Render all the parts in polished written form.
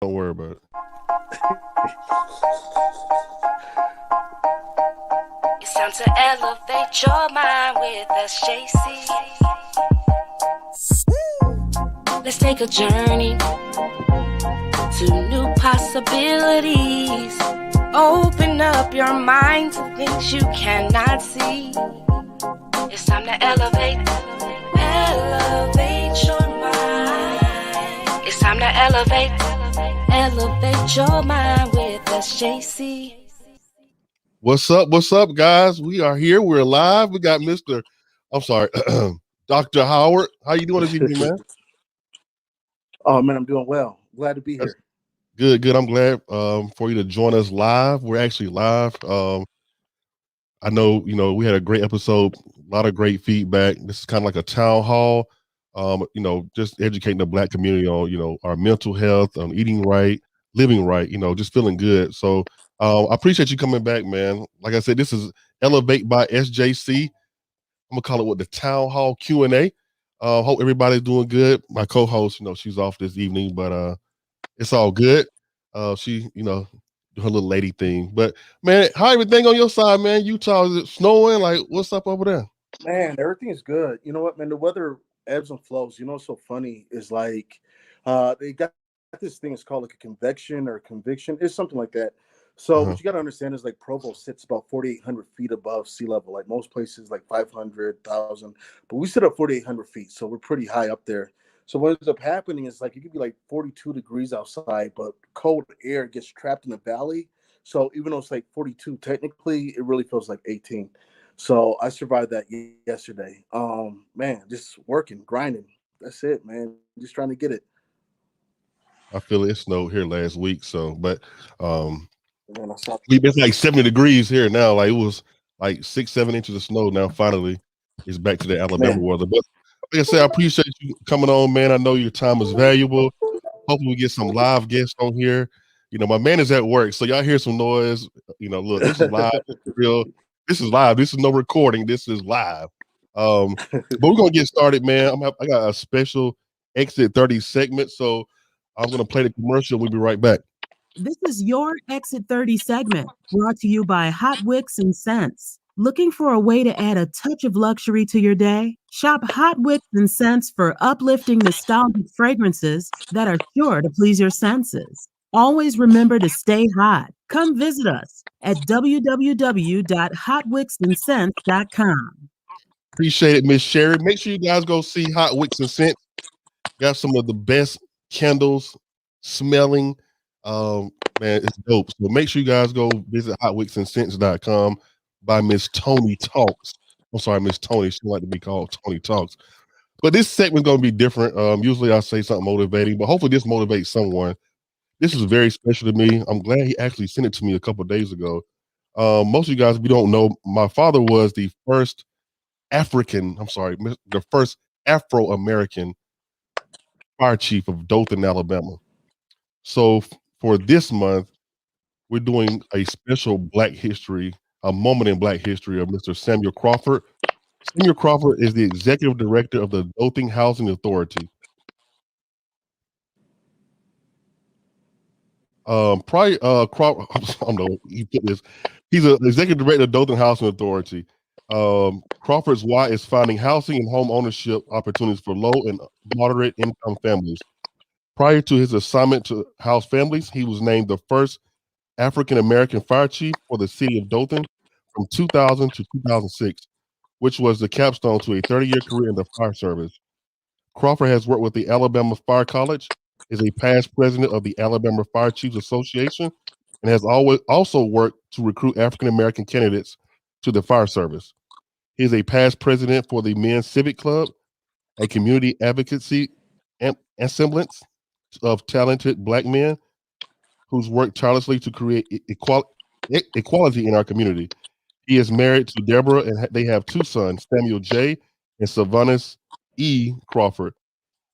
Don't worry about it. It's time to elevate your mind with SJC. Let's take a journey to new possibilities. Open up your mind to things you cannot see. It's time to elevate your mind. It's time to elevate your mind with SJC. What's up? What's up, guys? We are here. We're live. We got Dr. Howard. How you doing this evening, man? Oh man, I'm doing well. Glad to be here. Good. I'm glad for you to join us live. We're actually live. I know, we had a great episode, a lot of great feedback. This is kind of like a town hall, just educating the Black community on, our mental health, on eating right, living right, just feeling good. So I appreciate you coming back, man. Like I said, this is Elevate by SJC. I'm gonna call it the town hall Q&A. Hope everybody's doing good. My co-host, she's off this evening, but it's all good. She, do her little lady thing. But man, how everything on your side, man? Utah, is it snowing? Like, what's up over there? Man, everything is good. You know what, man? The weather ebbs and flows. What's so funny is like they got this thing. It's called like a convection or conviction. It's something like that. So what you got to understand is like Provo sits about 4,800 feet above sea level. Like most places, like 500,000, but we sit at 4,800 feet, so we're pretty high up there. So what ends up happening is like it could be like 42 degrees outside, but cold air gets trapped in the valley. So even though it's like 42, technically it really feels like 18. So I survived that yesterday. Man, just working, grinding. That's it, man. Just trying to get it. I feel it snowed here last week, but Man, we've been like 70 degrees here now. Like it was like 6-7 inches of snow. Now finally it's back to the Alabama weather. But like I said, I appreciate you coming on, man. I know your time is valuable. Hopefully we get some live guests on here. My man is at work, so y'all hear some noise. Look, this is live. This is live. This is no recording. This is live. But we're gonna get started, man. I got a special Exit 30 segment, so I'm gonna play the commercial. We'll be right back. This is your Exit 30 segment, brought to you by Hot Wicks and Scents. Looking for a way to add a touch of luxury to your day? Shop Hot Wicks and Scents for uplifting nostalgic fragrances that are sure to please your senses. Always remember to stay hot. Come visit us at www.hotwicksandcents.com. Appreciate it, Miss Sherry. Make sure you guys go see Hot Wicks and Scents. Got some of the best candles, smelling. Man, it's dope. So make sure you guys go visit hotwicksandcents.com by Miss Tony Talks. I'm sorry, Miss Tony. She like to be called Tony Talks. But this segment's going to be different. Usually I say something motivating, but hopefully this motivates someone. This is very special to me. I'm glad he actually sent it to me a couple of days ago. Most of you guys, if you don't know, my father was the first the first Afro-American fire chief of Dothan, Alabama. So for this month, we're doing a special a moment in Black history of Mr. Samuel Crawford. Samuel Crawford is the executive director of the Dothan Housing Authority. Crawford, I don't know, he's an executive director of Dothan Housing Authority. Crawford's why is finding housing and home ownership opportunities for low and moderate income families. Prior to his assignment to house families, he was named the first African-American fire chief for the city of Dothan from 2000 to 2006, which was the capstone to a 30-year career in the fire service. Crawford has worked with the Alabama Fire College, is a past president of the Alabama Fire Chiefs Association, and has also worked to recruit African-American candidates to the fire service. He is a past president for the Men's Civic Club, a community advocacy semblance of talented Black men who's worked tirelessly to create equality in our community. He is married to Deborah, and they have two sons, Samuel J. and Sylvanus E. Crawford.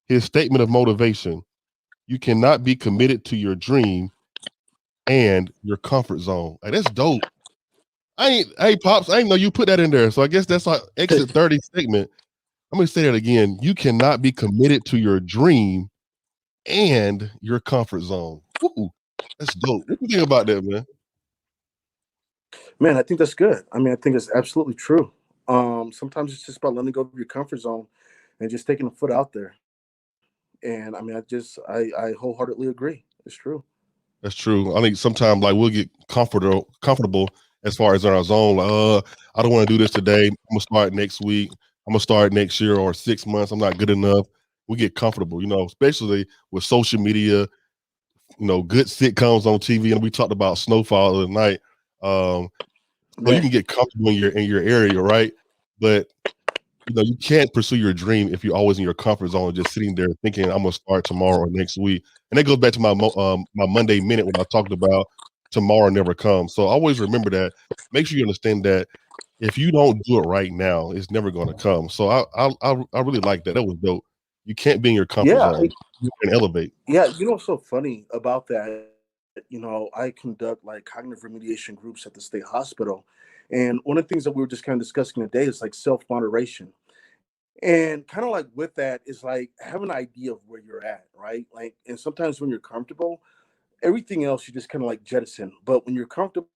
His statement of motivation: you cannot be committed to your dream and your comfort zone. Like, that's dope. Hey, Pops, I didn't know you put that in there. So I guess that's our Exit 30 segment. I'm going to say that again. You cannot be committed to your dream and your comfort zone. Ooh, that's dope. What do you think about that, man? Man, I think that's good. I mean, I think it's absolutely true. Sometimes it's just about letting go of your comfort zone and just taking a foot out there. And I mean, I wholeheartedly agree. It's true. That's true. I think sometimes like we'll get comfortable as far as in our zone. Like, I don't want to do this today. I'm gonna start next week. I'm gonna start next year or 6 months. I'm not good enough. We get comfortable, especially with social media, good sitcoms on TV. And we talked about Snowfall the other night. So you Yeah. can get comfortable in your area, right? But you can't pursue your dream if you're always in your comfort zone, just sitting there thinking I'm gonna start tomorrow or next week. And that goes back to my Monday minute when I talked about tomorrow never comes. So always remember that. Make sure you understand that if you don't do it right now, it's never gonna come. So I really like that. That was dope. You can't be in your comfort Yeah. zone. You can elevate. Yeah. You know what's so funny about that? I conduct like cognitive remediation groups at the state hospital. And one of the things that we were just kind of discussing today is like self moderation. And kind of like with that is like have an idea of where you're at, right? Like, and sometimes when you're comfortable, everything else you just kind of like jettison. But when you're comfortable,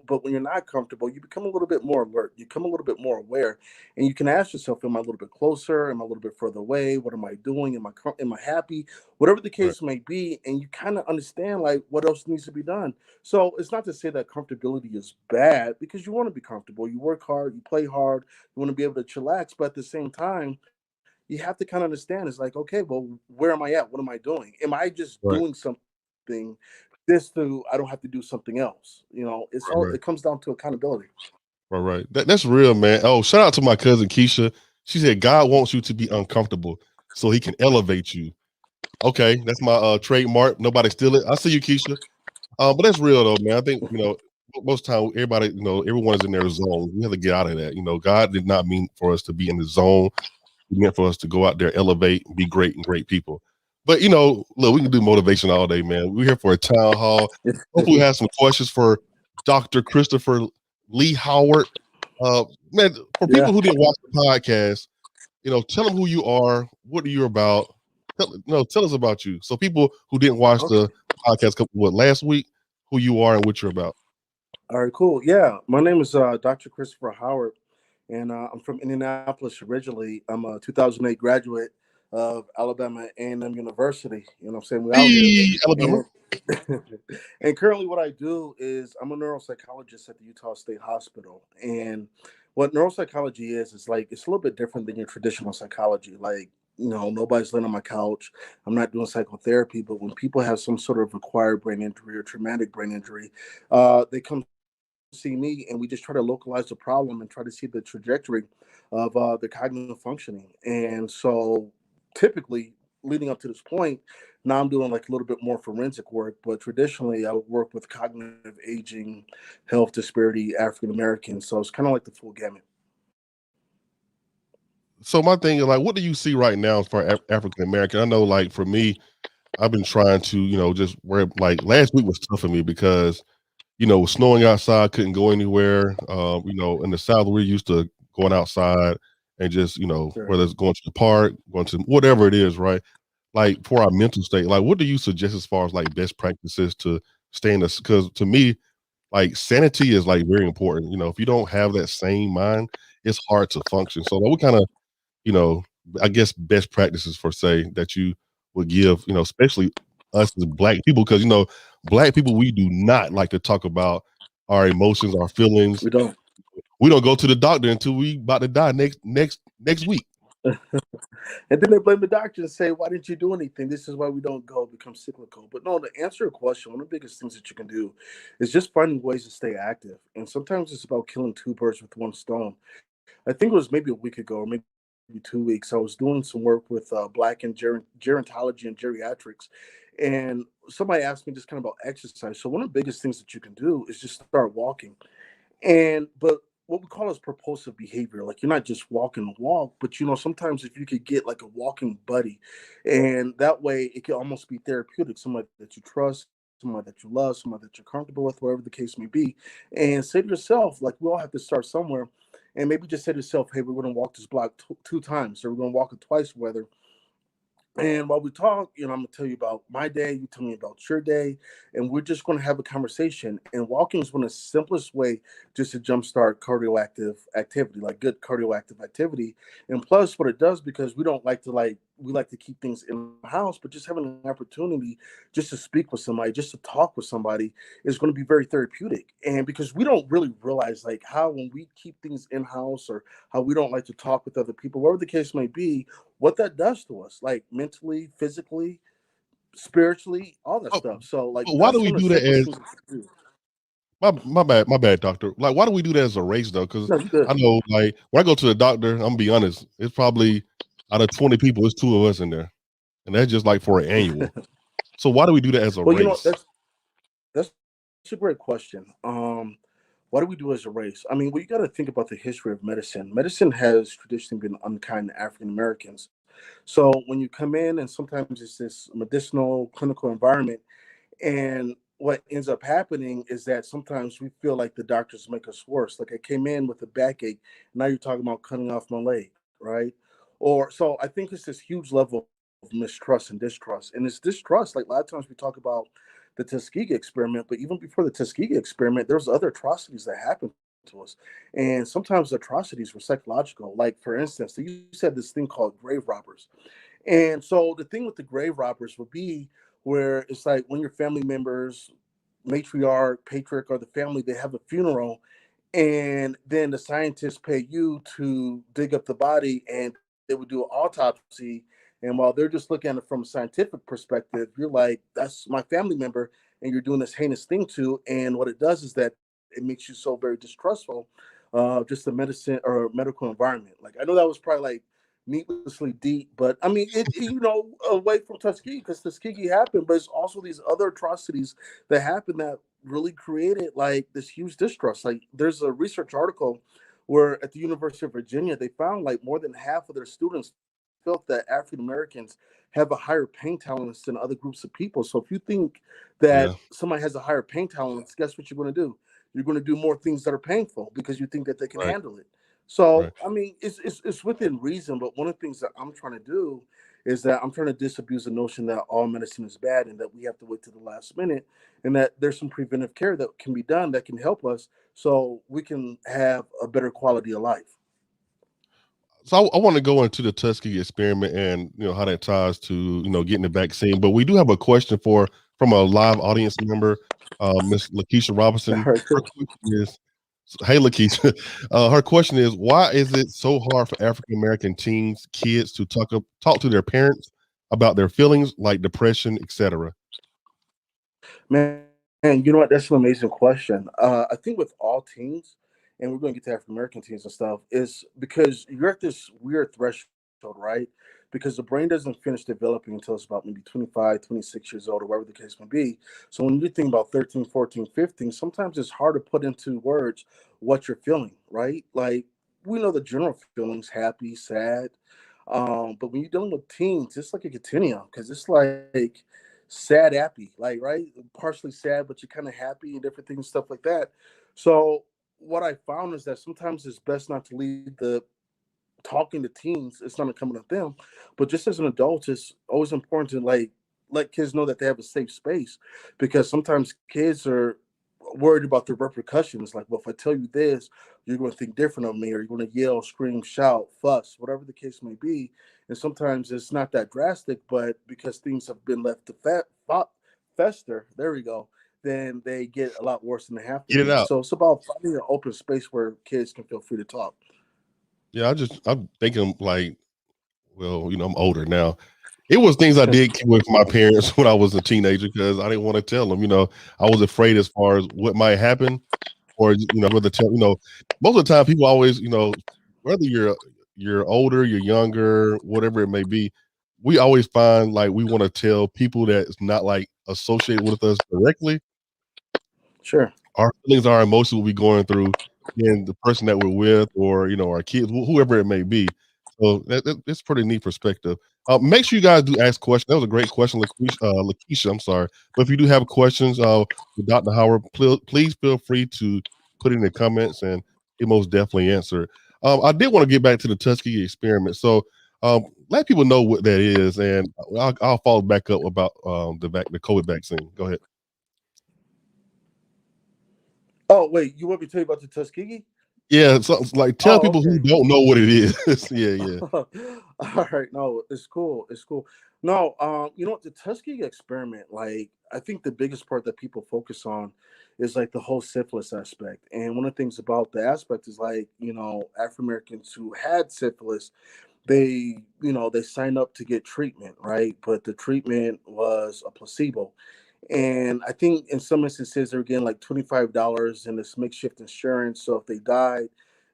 but when you're not comfortable, you become a little bit more alert. You become a little bit more aware, and you can ask yourself, "Am I a little bit closer? Am I a little bit further away? What am I doing? Am I happy? Whatever the Right. case may be." And you kind of understand like what else needs to be done. So it's not to say that comfortability is bad because you want to be comfortable. You work hard, you play hard, you want to be able to chillax, but at the same time you have to kind of understand it's like, okay, well, where am I at? What am I doing? Am I just Right. doing something this to I don't have to do something else? It's Right. all Right. it comes down to accountability. Right. Right. That's real, man. Oh, shout out to my cousin Keisha. She said God wants you to be uncomfortable so he can elevate you. Okay, that's my trademark. Nobody steal it. I see you, Keisha. But that's real though, man. I think most time everybody, everyone is in their zone. We have to get out of that. God did not mean for us to be in the zone. He meant for us to go out there, elevate, be great and great people. But look, we can do motivation all day, man. We're here for a town hall. Hopefully, we have some questions for Dr. Christopher Lee Howard. Man, for Yeah. people who didn't watch the podcast, tell them who you are, what are you about. Tell us about you. So people who didn't watch Okay. the podcast last week, who you are and what you're about. All right. Cool. Yeah. My name is Dr. Christopher Howard, and I'm from Indianapolis originally. I'm a 2008 graduate of Alabama A&M University. You know what I'm saying? We out here. Hey, Alabama. And, and currently what I do is I'm a neuropsychologist at the Utah State Hospital. And what neuropsychology is like it's a little bit different than your traditional psychology. Like, nobody's laying on my couch. I'm not doing psychotherapy, but when people have some sort of acquired brain injury or traumatic brain injury, they come see me and we just try to localize the problem and try to see the trajectory of the cognitive functioning. And so typically leading up to this point, now I'm doing like a little bit more forensic work, but traditionally I would work with cognitive aging, health disparity, African Americans. So it's kind of like the full gamut. So my thing is like, what do you see right now for African American? I know, like for me, I've been trying to, just wear like last week was tough for me because it was snowing outside, couldn't go anywhere. In the South, we're used to going outside and just, Sure. whether it's going to the park, going to whatever it is, right? Like for our mental state, like what do you suggest as far as like best practices to stay in this? Because to me, like sanity is like very important. If you don't have that same mind, it's hard to function. So like, what kind of, you know, I guess best practices for say that you would give, especially us as black people, because black people, we do not like to talk about our emotions, our feelings. We don't. We don't go to the doctor until we about to die next week. And then they blame the doctor and say, why didn't you do anything? This is why we don't go, become cyclical. But no, to answer your question, one of the biggest things that you can do is just finding ways to stay active. And sometimes it's about killing two birds with one stone. I think it was maybe a week ago, or maybe 2 weeks. I was doing some work with Black and gerontology and geriatrics, and somebody asked me just kind of about exercise. So one of the biggest things that you can do is just start walking. But what we call is propulsive behavior. Like you're not just walking the walk, but sometimes if you could get like a walking buddy, and that way it can almost be therapeutic. Somebody that you trust, somebody that you love, somebody that you're comfortable with, whatever the case may be, and say to yourself, like we all have to start somewhere, and maybe just say to yourself, hey, we're going to walk this block two times, or we're going to walk it twice, whether And while we talk, I'm gonna tell you about my day, you tell me about your day, and we're just gonna have a conversation. And walking is one of the simplest way just to jumpstart cardioactive activity, like good cardioactive activity. And plus, what it does, because we don't like to we like to keep things in the house, but just having an opportunity just to speak with somebody, just to talk with somebody, is going to be very therapeutic. And because we don't really realize like how when we keep things in house, or how we don't like to talk with other people, whatever the case may be, what that does to us, like mentally, physically, spiritually, all that Oh, stuff. So, like, but why do that's we one of the do that simplest as things we can do. my bad, doctor? Like, why do we do that as a race though? Because No, you good. I know, like, when I go to the doctor, I'm gonna be honest, it's probably out of 20 people, it's 2 of us in there, and that's just like for an annual. So why do we do that as a Well, race? that's a great question. What do we do as a race? I mean, well, you got to think about the history of medicine. Medicine has traditionally been unkind to African Americans. So when you come in, and sometimes it's this medicinal clinical environment, and what ends up happening is that sometimes we feel like the doctors make us worse. Like, I came in with a backache, now you're talking about cutting off my leg, right? Or so I think it's this huge level of mistrust and distrust. And it's distrust, like a lot of times we talk about the Tuskegee experiment, but even before the Tuskegee experiment, there's other atrocities that happened to us. And sometimes the atrocities were psychological. Like, for instance, you said this thing called grave robbers. And so the thing with the grave robbers would be where it's like when your family members, matriarch, patriarch, or the family, they have a funeral, and then the scientists pay you to dig up the body, and they would do an autopsy. And while they're just looking at it from a scientific perspective, you're like, that's my family member, and you're doing this heinous thing to. And what it does is that it makes you so very distrustful of just the medicine or medical environment. Like, I know that was probably like needlessly deep, but I mean, away from Tuskegee, because Tuskegee happened, but it's also these other atrocities that happened that really created like this huge distrust. Like, there's a research article where at the University of Virginia, they found like more than half of their students felt that African Americans have a higher pain tolerance than other groups of people. So if you think that Yeah, somebody has a higher pain tolerance, guess what you're going to do? You're going to do more things that are painful because you think that they can right, handle it. So right. I mean, it's within reason, but one of the things that I'm trying to do is that I'm trying to disabuse the notion that all medicine is bad and that we have to wait to the last minute, and that there's some preventive care that can be done that can help us so we can have a better quality of life. So I want to go into the Tuskegee experiment and how that ties to getting the vaccine. But we do have a question from a live audience member, Miss Lakeisha All Robinson. right, Her cool. question is, hey Lakeisha, her question is, why is it so hard for African American teens, kids to talk to their parents about their feelings like depression, etc.? Man, and you know what? That's an amazing question. I think with all teens, and we're going to get to African American teens and stuff, is because you're at this weird threshold, right? Because the brain doesn't finish developing until it's about maybe 25, 26 years old, or whatever the case may be. So when you think about 13, 14, 15, sometimes it's hard to put into words what you're feeling, right? Like, we know the general feelings, happy, sad. But when you're dealing with teens, it's like a continuum, because it's like sad, happy, like, right, partially sad, but you're kind of happy and different things, stuff like that. So what I found is that sometimes it's best not to lead the talking to teens. It's not coming at them, but just as an adult, it's always important to like let kids know that they have a safe space, because sometimes kids are worried about the repercussions. Like, well, if I tell you this, you're going to think different of me, or you're going to yell, scream, shout, fuss, whatever the case may be. And sometimes it's not that drastic, but because things have been left to fester, there we go, then they get a lot worse than they have to Get it be. out. So it's about finding an open space where kids can feel free to talk. Yeah, I'm thinking like, well, I'm older now. It was things I did keep with my parents when I was a teenager because I didn't want to tell them. I was afraid as far as what might happen, or whether tell. Most of the time people always, whether you're older, you're younger, whatever it may be, we always find like we want to tell people that's not like associated with us directly. Sure. Our feelings, our emotions will be going through, and the person that we're with, or our kids, whoever it may be. So that's pretty neat perspective. Make sure you guys do ask questions. That was a great question, Lakeisha. I'm sorry, but if you do have questions, with Dr. Howard, please feel free to put it in the comments, and he most definitely answer it. I did want to get back to the Tuskegee experiment. So Let people know what that is, and I'll follow back up about the COVID vaccine. Go ahead. Oh wait, you want me to tell you about the Tuskegee? Yeah, so like tell Oh, people who okay. don't know what it is. Yeah. All right, no, it's cool. It's cool. No, you know what, the Tuskegee experiment, like I think the biggest part that people focus on is like the whole syphilis aspect. And one of the things about the aspect is like, African Americans who had syphilis, they signed up to get treatment, right? But the treatment was a placebo. And I think in some instances they're getting like $25 in this makeshift insurance. So if they died,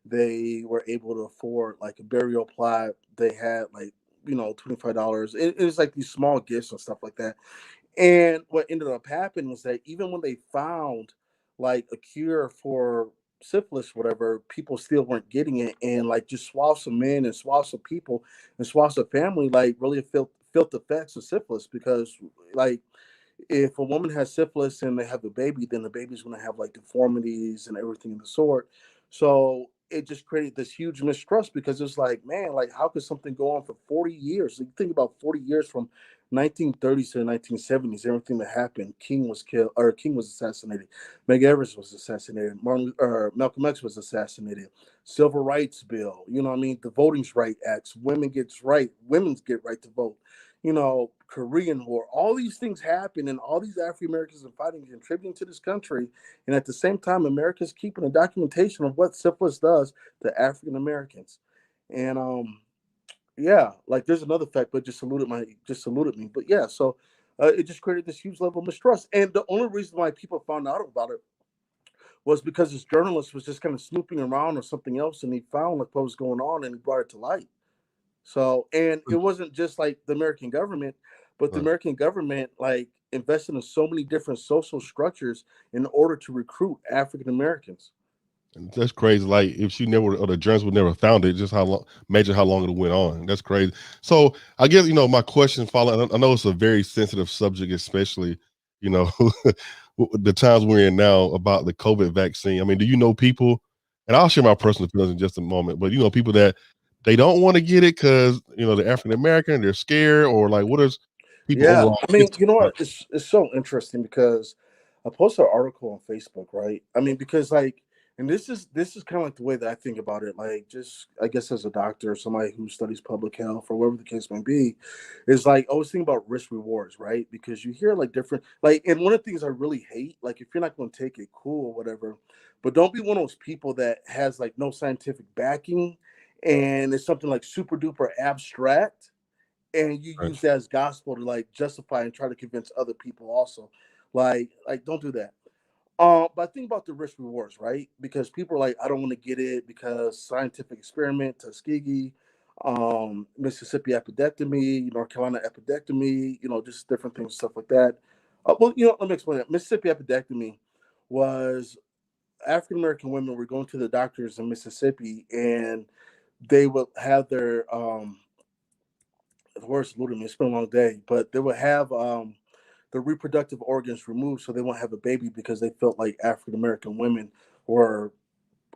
they were able to afford like a burial plot. They had like, $25. It was like these small gifts and stuff like that. And what ended up happening was that even when they found like a cure for syphilis, whatever, people still weren't getting it. And like just swaths of men and swaths of people and swaths of family like really felt the effects of syphilis because like if a woman has syphilis and they have a baby, then the baby's going to have like deformities and everything of the sort. So it just created this huge mistrust because it's like, man, like how could something go on for 40 years? You think about 40 years from 1930s to the 1970s, everything that happened. King was killed, or King was assassinated. Meg Evers was assassinated. Malcolm X was assassinated. Civil Rights Bill, you know what I mean? The Voting Rights Acts, women's get right to vote. Korean War, all these things happen, and all these African Americans are fighting, contributing to this country. And at the same time, America's keeping a documentation of what syphilis does to African Americans. And yeah, like there's another fact, but just saluted me. But yeah, so it just created this huge level of mistrust. And the only reason why people found out about it was because this journalist was just kind of snooping around or something else, and he found like what was going on, and he brought it to light. So, and it wasn't just like the American government, but the Right. American government like invested in so many different social structures in order to recruit African Americans. And that's crazy. Like if she never or the journalists would never found it, just how long imagine how long it went on. That's crazy. So I guess my question following I know it's a very sensitive subject, especially, you know, the times we're in now about the COVID vaccine. I mean, do you know people, and I'll share my personal feelings in just a moment, but people that they don't want to get it because they're African American, they're scared, or like what is people Yeah, overall I mean, you know like, what? It's so interesting because I posted an article on Facebook, right? I mean, because like, and this is kind of like the way that I think about it. Like, just I guess as a doctor or somebody who studies public health or whatever the case may be, is like always think about risk rewards, right? Because you hear like different like, and one of the things I really hate, like if you're not going to take it, cool or whatever, but don't be one of those people that has like no scientific backing and it's something like super duper abstract and you right, use that as gospel to like justify and try to convince other people also. Like don't do that. But I think about the risk rewards, right? Because people are like, I don't want to get it because scientific experiment, Tuskegee, Mississippi appendectomy, North Carolina appendectomy, just different things, stuff like that. Well, let me explain that. Mississippi appendectomy was African American women were going to the doctors in Mississippi and they would have their the words eluded me. It's been a long day, but they would have the reproductive organs removed so they won't have a baby because they felt like African American women were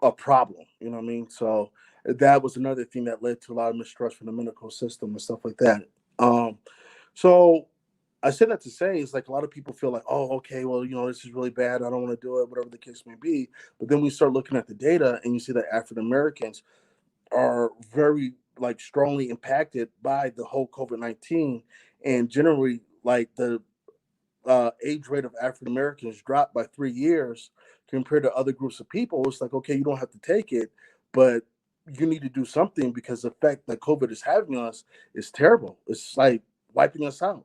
a problem. You know what I mean? So that was another thing that led to a lot of mistrust from the medical system and stuff like that. So I said that to say is like a lot of people feel like, oh, okay, well, this is really bad. I don't want to do it, whatever the case may be. But then we start looking at the data and you see that African Americans are very like strongly impacted by the whole COVID-19, and generally like the age rate of African Americans dropped by 3 years compared to other groups of people. It's like, okay, you don't have to take it, but you need to do something because the effect that COVID is having on us is terrible. It's like wiping us out.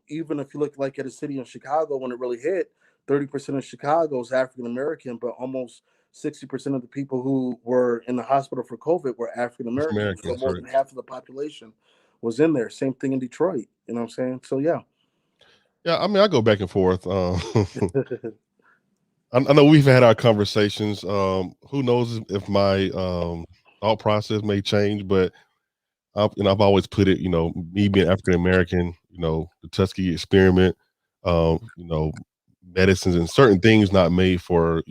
Even if you look like at a city in Chicago when it really hit, 30% of Chicago is African American, but almost 60% of the people who were in the hospital for COVID were African American. So Americans, more right? than half of the population was in there. Same thing in Detroit. You know what I'm saying? So yeah. Yeah, I mean, I go back and forth. I know we've had our conversations. Who knows if my thought process may change, but I've always put it, me being African American, the Tuskegee experiment, you know, medicines and certain things not made for,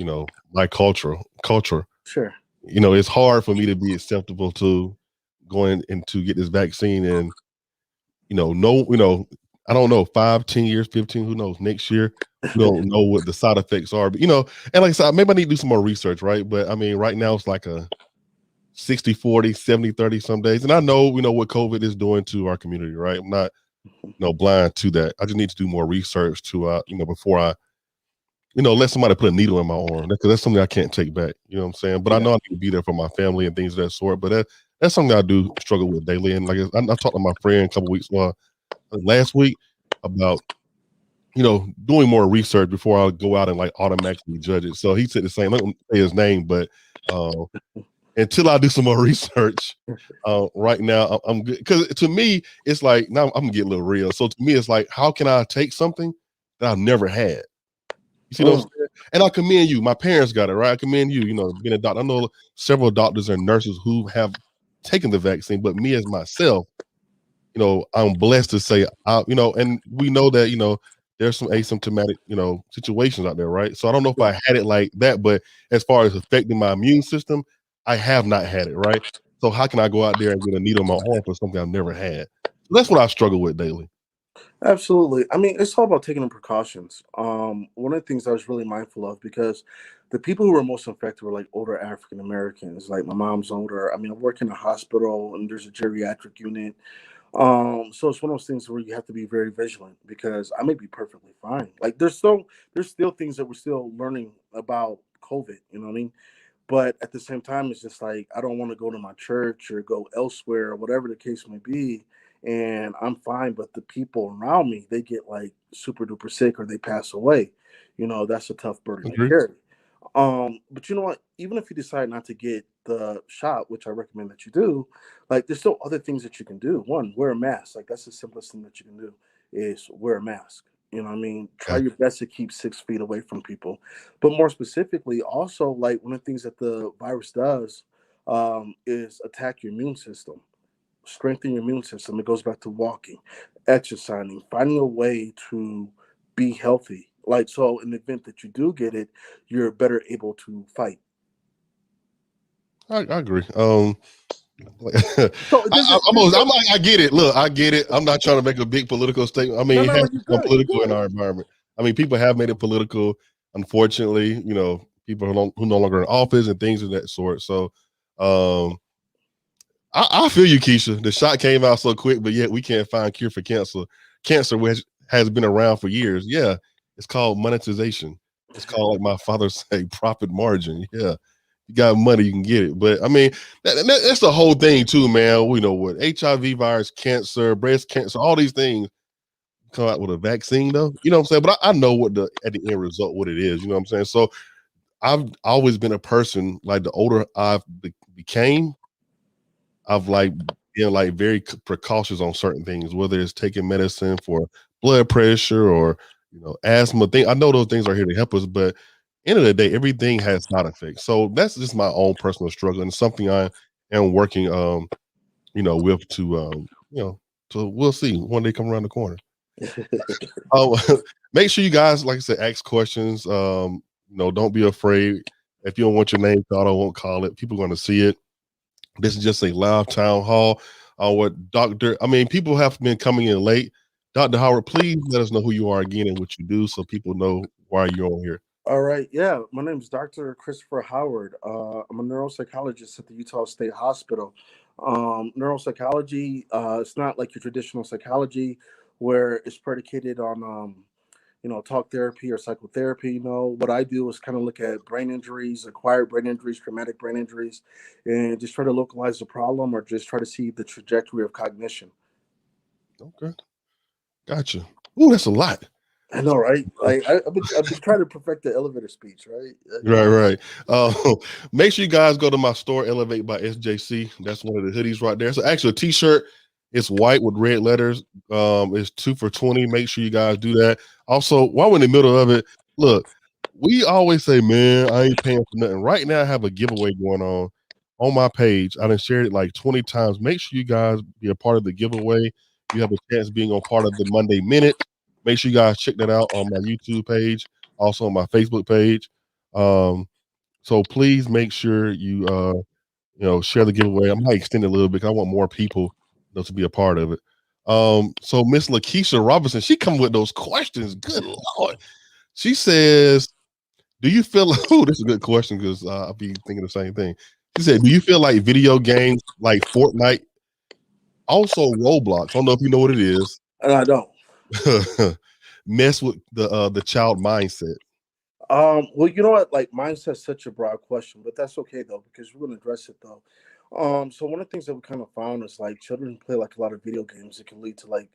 my culture. Sure. It's hard for me to be acceptable to going in to get this vaccine, and I don't know, 5, 10 years, 15, who knows, next year, we don't know what the side effects are. But and like I said, maybe I need to do some more research, right? But I mean, right now it's like a 60-40, 70-30 some days. And I know, what COVID is doing to our community, right? I'm not blind to that. I just need to do more research to before I let somebody put a needle in my arm, because that's something I can't take back. You know what I'm saying? But I know I need to be there for my family and things of that sort. But that's something I do struggle with daily. And like I talked to my friend a couple weeks, last week, about doing more research before I go out and like automatically judge it. So he said the same. I don't say his name, but until I do some more research, right now I'm good. Because to me, it's like, now I'm gonna get a little real. So to me, it's like, how can I take something that I've never had? You see what I'm saying? And I commend you. My parents got it, right? I commend you, being a doctor. I know several doctors and nurses who have taken the vaccine, but me as myself, I'm blessed to say, and we know that, there's some asymptomatic, situations out there, right? So I don't know if I had it like that, but as far as affecting my immune system, I have not had it, right? So how can I go out there and get a needle in my arm for something I've never had? So that's what I struggle with daily. Absolutely. I mean, it's all about taking the precautions. One of the things I was really mindful of, because the people who were most infected were like older African Americans. Like my mom's older. I mean, I work in a hospital and there's a geriatric unit. So it's one of those things where you have to be very vigilant, because I may be perfectly fine. Like there's still things that we're still learning about COVID, you know what I mean? But at the same time, it's just like, I don't want to go to my church or go elsewhere or whatever the case may be. And I'm fine, but the people around me, they get like super duper sick or they pass away. That's a tough burden to Agree. carry. But you know what? Even if you decide not to get the shot, which I recommend that you do, like there's still other things that you can do. One, wear a mask. Like that's the simplest thing that you can do, is wear a mask. You know what I mean? Try your best to keep 6 feet away from people. But more specifically, also, like one of the things that the virus does is attack your immune system, strengthen your immune system. It goes back to walking, exercising, finding a way to be healthy. Like, so in the event that you do get it, you're better able to fight. I agree. So I get it. Look, I get it. I'm not trying to make a big political statement. I mean, it has become political in our environment. I mean, people have made it political. Unfortunately, people who no longer in office and things of that sort. So, I feel you, Keisha. The shot came out so quick, but yet we can't find cure for cancer. Cancer, which has been around for years. Yeah, it's called monetization. It's called, like my father say, profit margin. Yeah. You got money, you can get it. But I mean, that's the whole thing too, man. We know what HIV virus, cancer, breast cancer, all these things come out with a vaccine, though. You know what I'm saying? But I know what at the end result, what it is. You know what I'm saying? So I've always been a person, like the older I've became, I've like been like very precautious on certain things, whether it's taking medicine for blood pressure or asthma thing. I know those things are here to help us, but end of the day, everything has side effects. So that's just my own personal struggle and something I am working with to so we'll see one day come around the corner. Make sure you guys, like I said, ask questions. Don't be afraid. If you don't want your name called, I won't call it. People are going to see it. This is just a live town hall. People have been coming in late. Dr. Howard, please let us know who you are again and what you do, so people know why you're on here. All right. Yeah. My name is Dr. Christopher Howard. I'm a neuropsychologist at the Utah State Hospital. Neuropsychology, it's not like your traditional psychology where it's predicated on, talk therapy or psychotherapy. What I do is kind of look at brain injuries, acquired brain injuries, traumatic brain injuries, and just try to localize the problem or just try to see the trajectory of cognition. Okay. Gotcha. Ooh, that's a lot. I know, right? Like I've been trying to perfect the elevator speech, right? Right. Make sure you guys go to my store, Elevate by SJC. That's one of the hoodies right there. So actually, a t-shirt. It's white with red letters. It's 2 for $20. Make sure you guys do that. Also, while we're in the middle of it, look, we always say, man, I ain't paying for nothing. Right now, I have a giveaway going on my page. I done shared it like 20 times. Make sure you guys be a part of the giveaway. You have a chance of being a part of the Monday Minute. Make sure you guys check that out on my YouTube page, also on my Facebook page. So please make sure you share the giveaway. I might extend it a little bit because I want more people to be a part of it. So Miss Lakeisha Robinson, she come with those questions. Good Lord. She says, do you feel oh, this is a good question because I'll be thinking the same thing. She said, do you feel like video games like Fortnite, also Roblox, I don't know if you know what it is, And I don't. mess with the child mindset? Well, you know what? Like mindset's such a broad question, but that's okay though, because we're gonna address it though. So one of the things that we kind of found is like children who play like a lot of video games, it can lead to like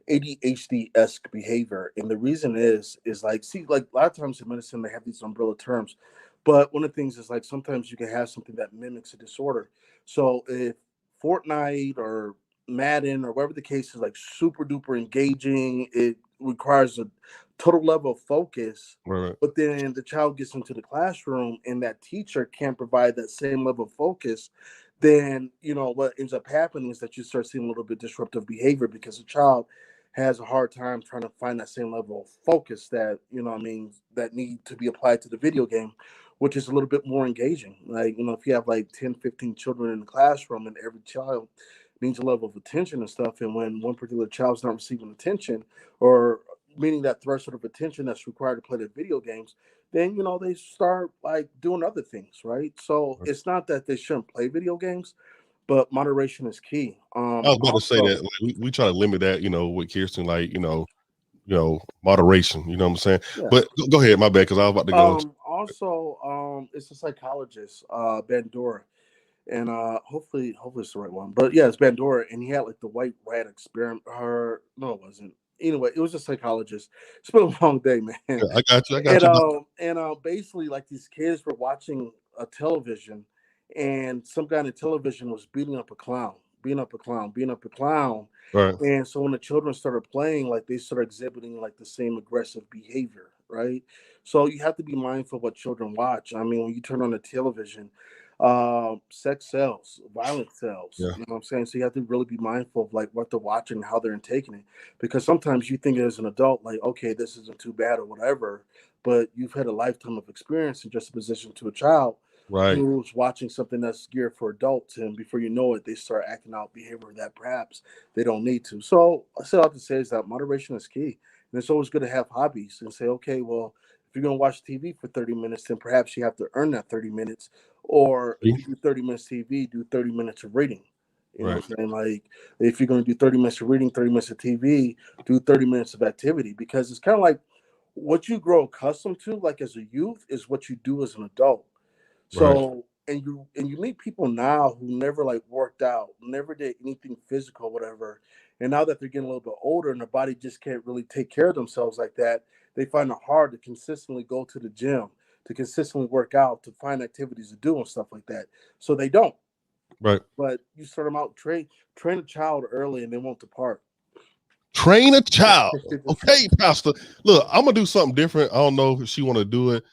ADHD-esque behavior. And the reason is like, see, like a lot of times in medicine they have these umbrella terms, but one of the things is like sometimes you can have something that mimics a disorder. So if Fortnite or Madden or whatever the case is like super duper engaging, it requires a total level of focus, Right. but then the child gets into the classroom and that teacher can't provide that same level of focus, then what ends up happening is that you start seeing a little bit disruptive behavior because the child has a hard time trying to find that same level of focus that that need to be applied to the video game, which is a little bit more engaging. Like if you have like 10, 15 children in the classroom and every child needs a level of attention and stuff, and when one particular child's not receiving attention or meeting that threshold of attention that's required to play the video games, then they start like doing other things, right? So Right. it's not that they shouldn't play video games, but moderation is key. I was about to say Also, that like, we try to limit that, with Kirsten, like, moderation, you know what I'm saying? yeah. But go ahead, my bad, because I was about to go. Also, it's a psychologist, Bandura, and hopefully it's the right one. But yeah, it's Bandura, and he had like the white rat experiment. Her no, it wasn't. Anyway, it was a psychologist. It's been a long day, man. Yeah, I got you. I got And you. basically, like these kids were watching a television, and some guy in the television was beating up a clown, beating up a clown, beating up a clown. Right. And so when the children started playing, like they started exhibiting like the same aggressive behavior, right? So you have to be mindful of what children watch. I mean, when you turn on the television, sex sells, violence sells. Yeah. You know what I'm saying? So you have to really be mindful of like what they're watching and how they're taking it. Because sometimes you think as an adult, like, okay, this isn't too bad or whatever, but you've had a lifetime of experience in just a position to a child Right. who's watching something that's geared for adults, and before you know it, they start acting out behavior that perhaps they don't need to. So I still have to say is that moderation is key, and it's always good to have hobbies and say, okay, well, if you're going to watch TV for 30 minutes, then perhaps you have to earn that 30 minutes, or if you do 30 minutes TV, do 30 minutes of reading. You know Right. what I'm saying? Like, if you're going to do 30 minutes of reading, 30 minutes of TV, do 30 minutes of activity, because it's kind of like what you grow accustomed to, like as a youth, is what you do as an adult. Right. So and you meet people now who never like worked out, never did anything physical, whatever. And now that they're getting a little bit older and their body just can't really take care of themselves like that, they find it hard to consistently go to the gym, to consistently work out, to find activities to do and stuff like that. So they don't. Right. But you start them out, train a child early and they won't depart. Train a child. Okay, Pastor. Look, I'm gonna do something different. I don't know if she want to do it.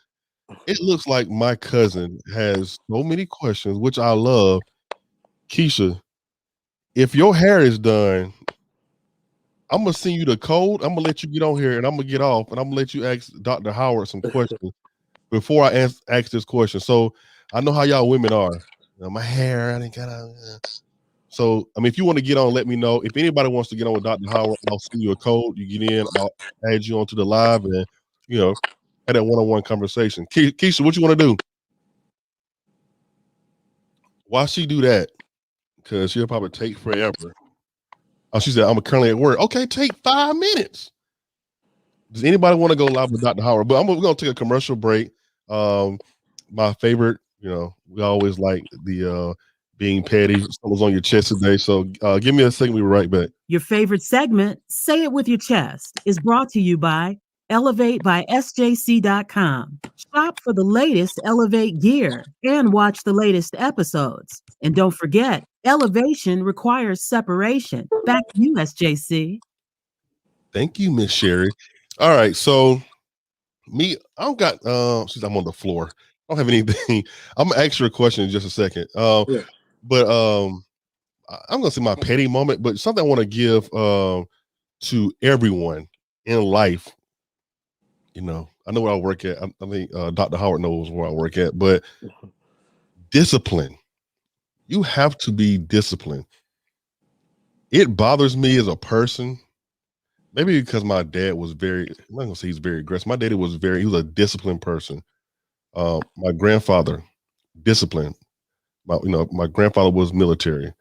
It looks like my cousin has so many questions, which I love. Keisha, if your hair is done, I'm gonna send you the code. I'm gonna let you get on here, and I'm gonna get off, and I'm gonna let you ask Dr. Howard some questions before I ask this question. So I know how y'all women are. My hair, I didn't gotta. So I mean, if you want to get on, let me know. If anybody wants to get on with Dr. Howard, I'll send you a code. You get in, I'll add you onto the live, and had that one-on-one conversation. Keisha, what you want to do? Why she do that? Because she'll probably take forever. Oh, she said, I'm currently at work. Okay, take 5 minutes. Does anybody want to go live with Dr. Howard? But we're going to take a commercial break. My favorite, we always like the being petty. Someone's on your chest today. So give me a second. We'll be right back. Your favorite segment, Say It With Your Chest, is brought to you by Elevate by SJC.com. Shop for the latest Elevate gear and watch the latest episodes. And don't forget, elevation requires separation. Back to you, SJC. Thank you, Miss Sherry. All right, so I don't got since I'm on the floor, I don't have anything. I'm gonna ask you a question in just a second. But I'm gonna say my petty moment, but something I want to give to everyone in life. I know where I work at. I think Dr. Howard knows where I work at, but discipline. You have to be disciplined. It bothers me as a person, maybe because my dad was I'm not gonna say he's very aggressive. My daddy he was a disciplined person. My grandfather, disciplined. My grandfather was military.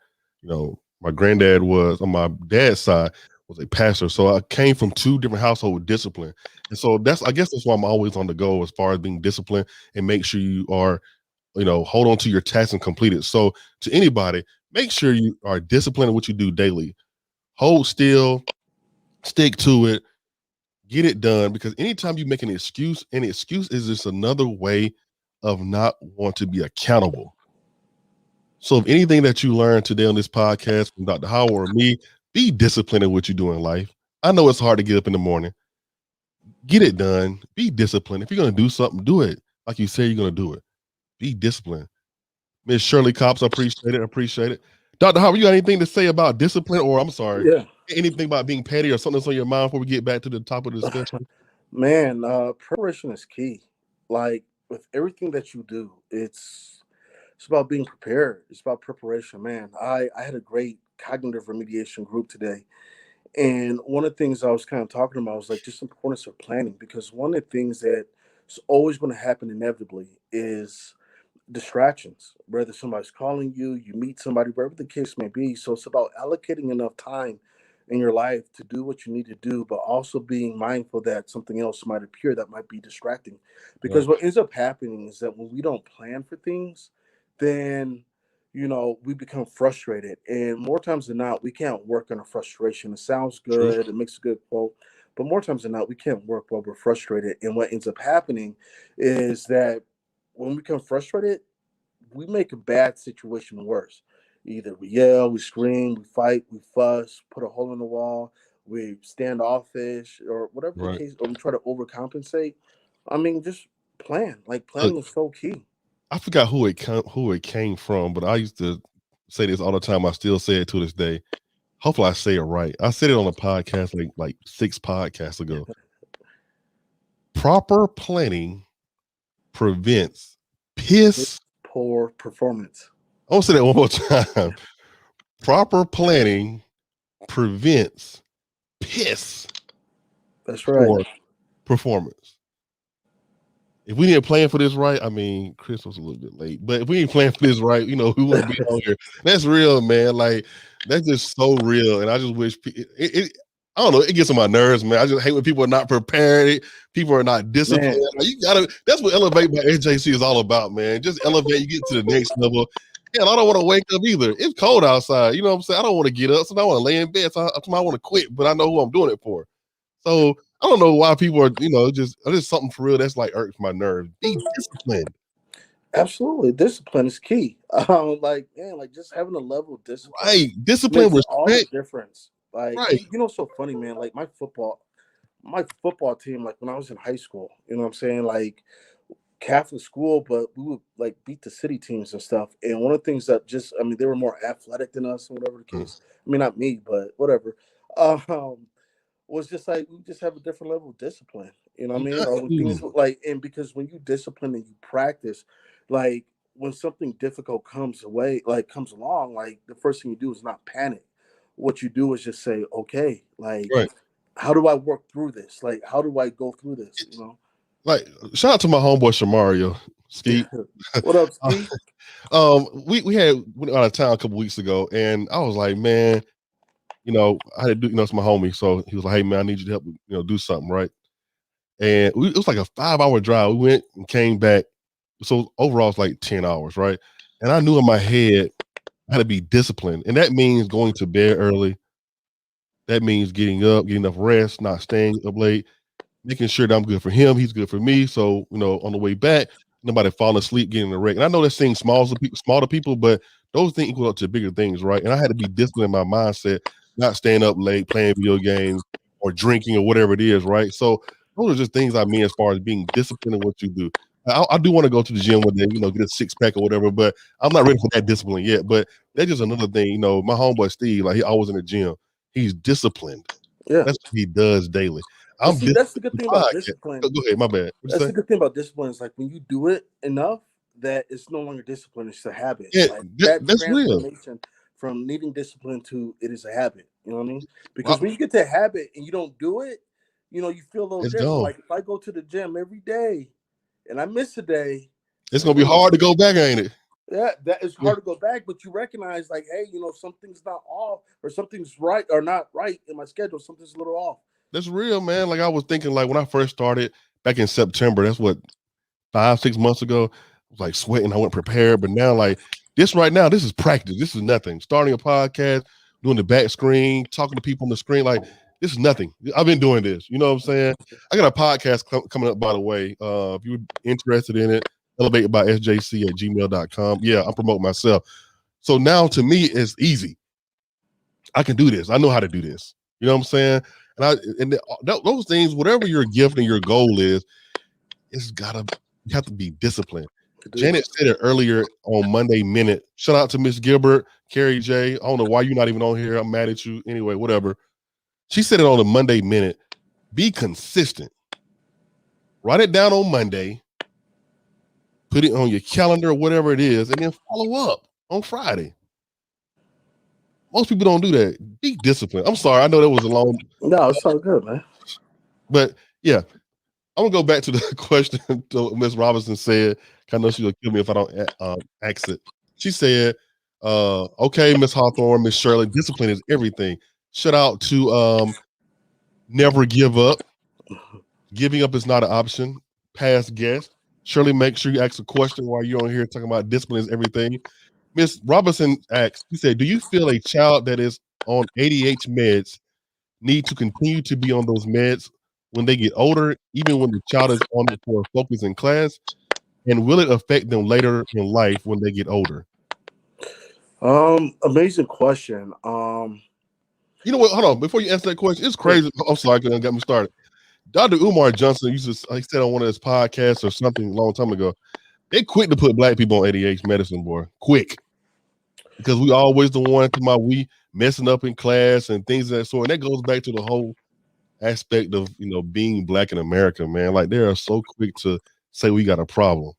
My granddad was on my dad's side was a pastor. So I came from two different households with discipline. And so I guess that's why I'm always on the go as far as being disciplined and make sure you are, hold on to your tasks and complete it. So to anybody, make sure you are disciplined in what you do daily. Hold still, stick to it, get it done, because anytime you make an excuse is just another way of not want to be accountable. So if anything that you learned today on this podcast from Dr. Howard or me, be disciplined in what you do in life. I know it's hard to get up in the morning. Get it done. Be disciplined. If you're going to do something, do it like you say you're going to do it. Be disciplined. Miss Shirley Cops, I appreciate it. Dr. Howard, you got anything to say about discipline, or I'm sorry, anything about being petty or something that's on your mind before we get back to the top of the discussion? Man, preparation is key. Like with everything that you do, it's about being prepared. It's about preparation, man. I had a great cognitive remediation group today. And one of the things I was kind of talking about was like just the importance of planning, because one of the things that is always going to happen inevitably is distractions, whether somebody's calling you, you meet somebody, wherever the case may be. So it's about allocating enough time in your life to do what you need to do, but also being mindful that something else might appear that might be distracting. Because what ends up happening is that when we don't plan for things, then we become frustrated. And more times than not, we can't work on a frustration. It sounds True. good, it makes a good quote, but more times than not, we can't work while we're frustrated. And what ends up happening is that when we become frustrated, we make a bad situation worse. Either we yell, we scream, we fight, we fuss, put a hole in the wall, we standoffish, or whatever the Right. case, or we try to overcompensate. I mean, just plan. Like Look, planning is so key. I forgot who it came from, but I used to say this all the time. I still say it to this day. Hopefully, I say it right. I said it on a podcast like 6 podcasts ago. Proper planning prevents piss. Poor performance. I want to say that one more time. Proper planning prevents piss. That's right. Poor performance. If we didn't plan for this right, I mean, Chris was a little bit late, but if we didn't plan for this right, we wouldn't be on here. That's real, man. Like, that's just so real. And I just wish I don't know, it gets on my nerves, man. I just hate when people are not prepared. People are not disciplined. Like, that's what Elevate by NJC is all about, man. Just elevate, you get to the next level. And I don't want to wake up either. It's cold outside. You know what I'm saying? I don't want to get up, so I want to lay in bed. So I want to quit, but I know who I'm doing it for. So I don't know why people are, just something for real that's like irks my nerves. Be disciplined. Absolutely, discipline is key. Like just having a level of discipline. Right, discipline, makes all the respect. difference. Like, Right. It's so funny, man. Like my football team, like when I was in high school, you know what I'm saying? Like Catholic school, but we would like beat the city teams and stuff. And one of the things that they were more athletic than us, or whatever the case. I mean, not me, but whatever. Was just like we just have a different level of discipline. You know what I mean? Or when things and because when you discipline and you practice, like when something difficult comes along, like the first thing you do is not panic. What you do is just say, okay, like Right. How do I work through this? Like, how do I go through this? Like, shout out to my homeboy Shamario Skeet. What up, Skeet? We went out of town a couple weeks ago, and I was like, man, I had to do, it's my homie. So he was like, hey man, I need you to help, do something, right? And it was like a 5-hour drive. We went and came back. So overall it's like 10 hours, right? And I knew in my head I had to be disciplined. And that means going to bed early. That means getting up, getting enough rest, not staying up late, making sure that I'm good for him, he's good for me. So, on the way back, nobody falling asleep, getting in a wreck. And I know that seems small to people, but those things equal up to bigger things, right? And I had to be disciplined in my mindset, not staying up late, playing video games or drinking or whatever it is, right? So those are just things I mean as far as being disciplined in what you do. I do want to go to the gym one day, get a 6-pack or whatever, but I'm not ready for that discipline yet. But that's just another thing, my homeboy Steve, like he always in the gym. He's disciplined. Yeah. That's what he does daily. That's the good thing about discipline. Go ahead, my bad. That's the good thing about discipline is like when you do it enough, that it's no longer discipline; it's a habit. Yeah, Like that that's real. transformation from needing discipline to it is a habit. You know what I mean? Because when you get to a habit and you don't do it, you feel a little It's different. gone. Like if I go to the gym every day and I miss a day, It's gonna be hard to go back, ain't it? Yeah, that is hard to go back, but you recognize like, hey, something's not off or something's right or not right in my schedule. Something's a little off. That's real, man. Like I was thinking, like when I first started back in September, that's what 5-6 months ago. I was like sweating. I wasn't prepared, but now like this right now, this is practice. This is nothing. Starting a podcast, doing the back screen, talking to people on the screen, like this is nothing. I've been doing this. You know what I'm saying? I got a podcast coming up, by the way. If you're interested in it, elevatedbysjc@gmail.com. Yeah, I'm promoting myself. So now to me, it's easy. I can do this. I know how to do this. You know what I'm saying? And those things, whatever your gift and your goal is, you have to be disciplined. Janet said it earlier on Monday Minute. Shout out to Miss Gilbert, Carrie J. I don't know why you're not even on here. I'm mad at you. Anyway, whatever. She said it on the Monday Minute. Be consistent. Write it down on Monday. Put it on your calendar or whatever it is, and then follow up on Friday. Most people don't do that. Be disciplined. I'm sorry. I know that was a long. No, it's all good, man. But yeah, I'm gonna go back to the question Miss Robinson said. I know she'll kill me if I don't ask it. She said, "Okay, Miss Hawthorne, Miss Shirley, discipline is everything." Shout out to Never Give Up. Giving up is not an option. Past guest. Shirley, make sure you ask a question while you're on here talking about discipline is everything. Miss Robinson asked, she said, do you feel a child that is on ADHD meds need to continue to be on those meds when they get older, even when the child is on it for focus in class? And will it affect them later in life when they get older? Amazing question. You know what? Hold on. Before you answer that question, it's crazy. I'm sorry, I got me started. Dr. Umar Johnson used to, he said on one of his podcasts or something a long time ago, they quick to put black people on ADHD medicine, boy. Quick. Because we always the one talking about we messing up in class and things of that sort. And that goes back to the whole aspect of, being black in America, man. Like they are so quick to say we got a problem.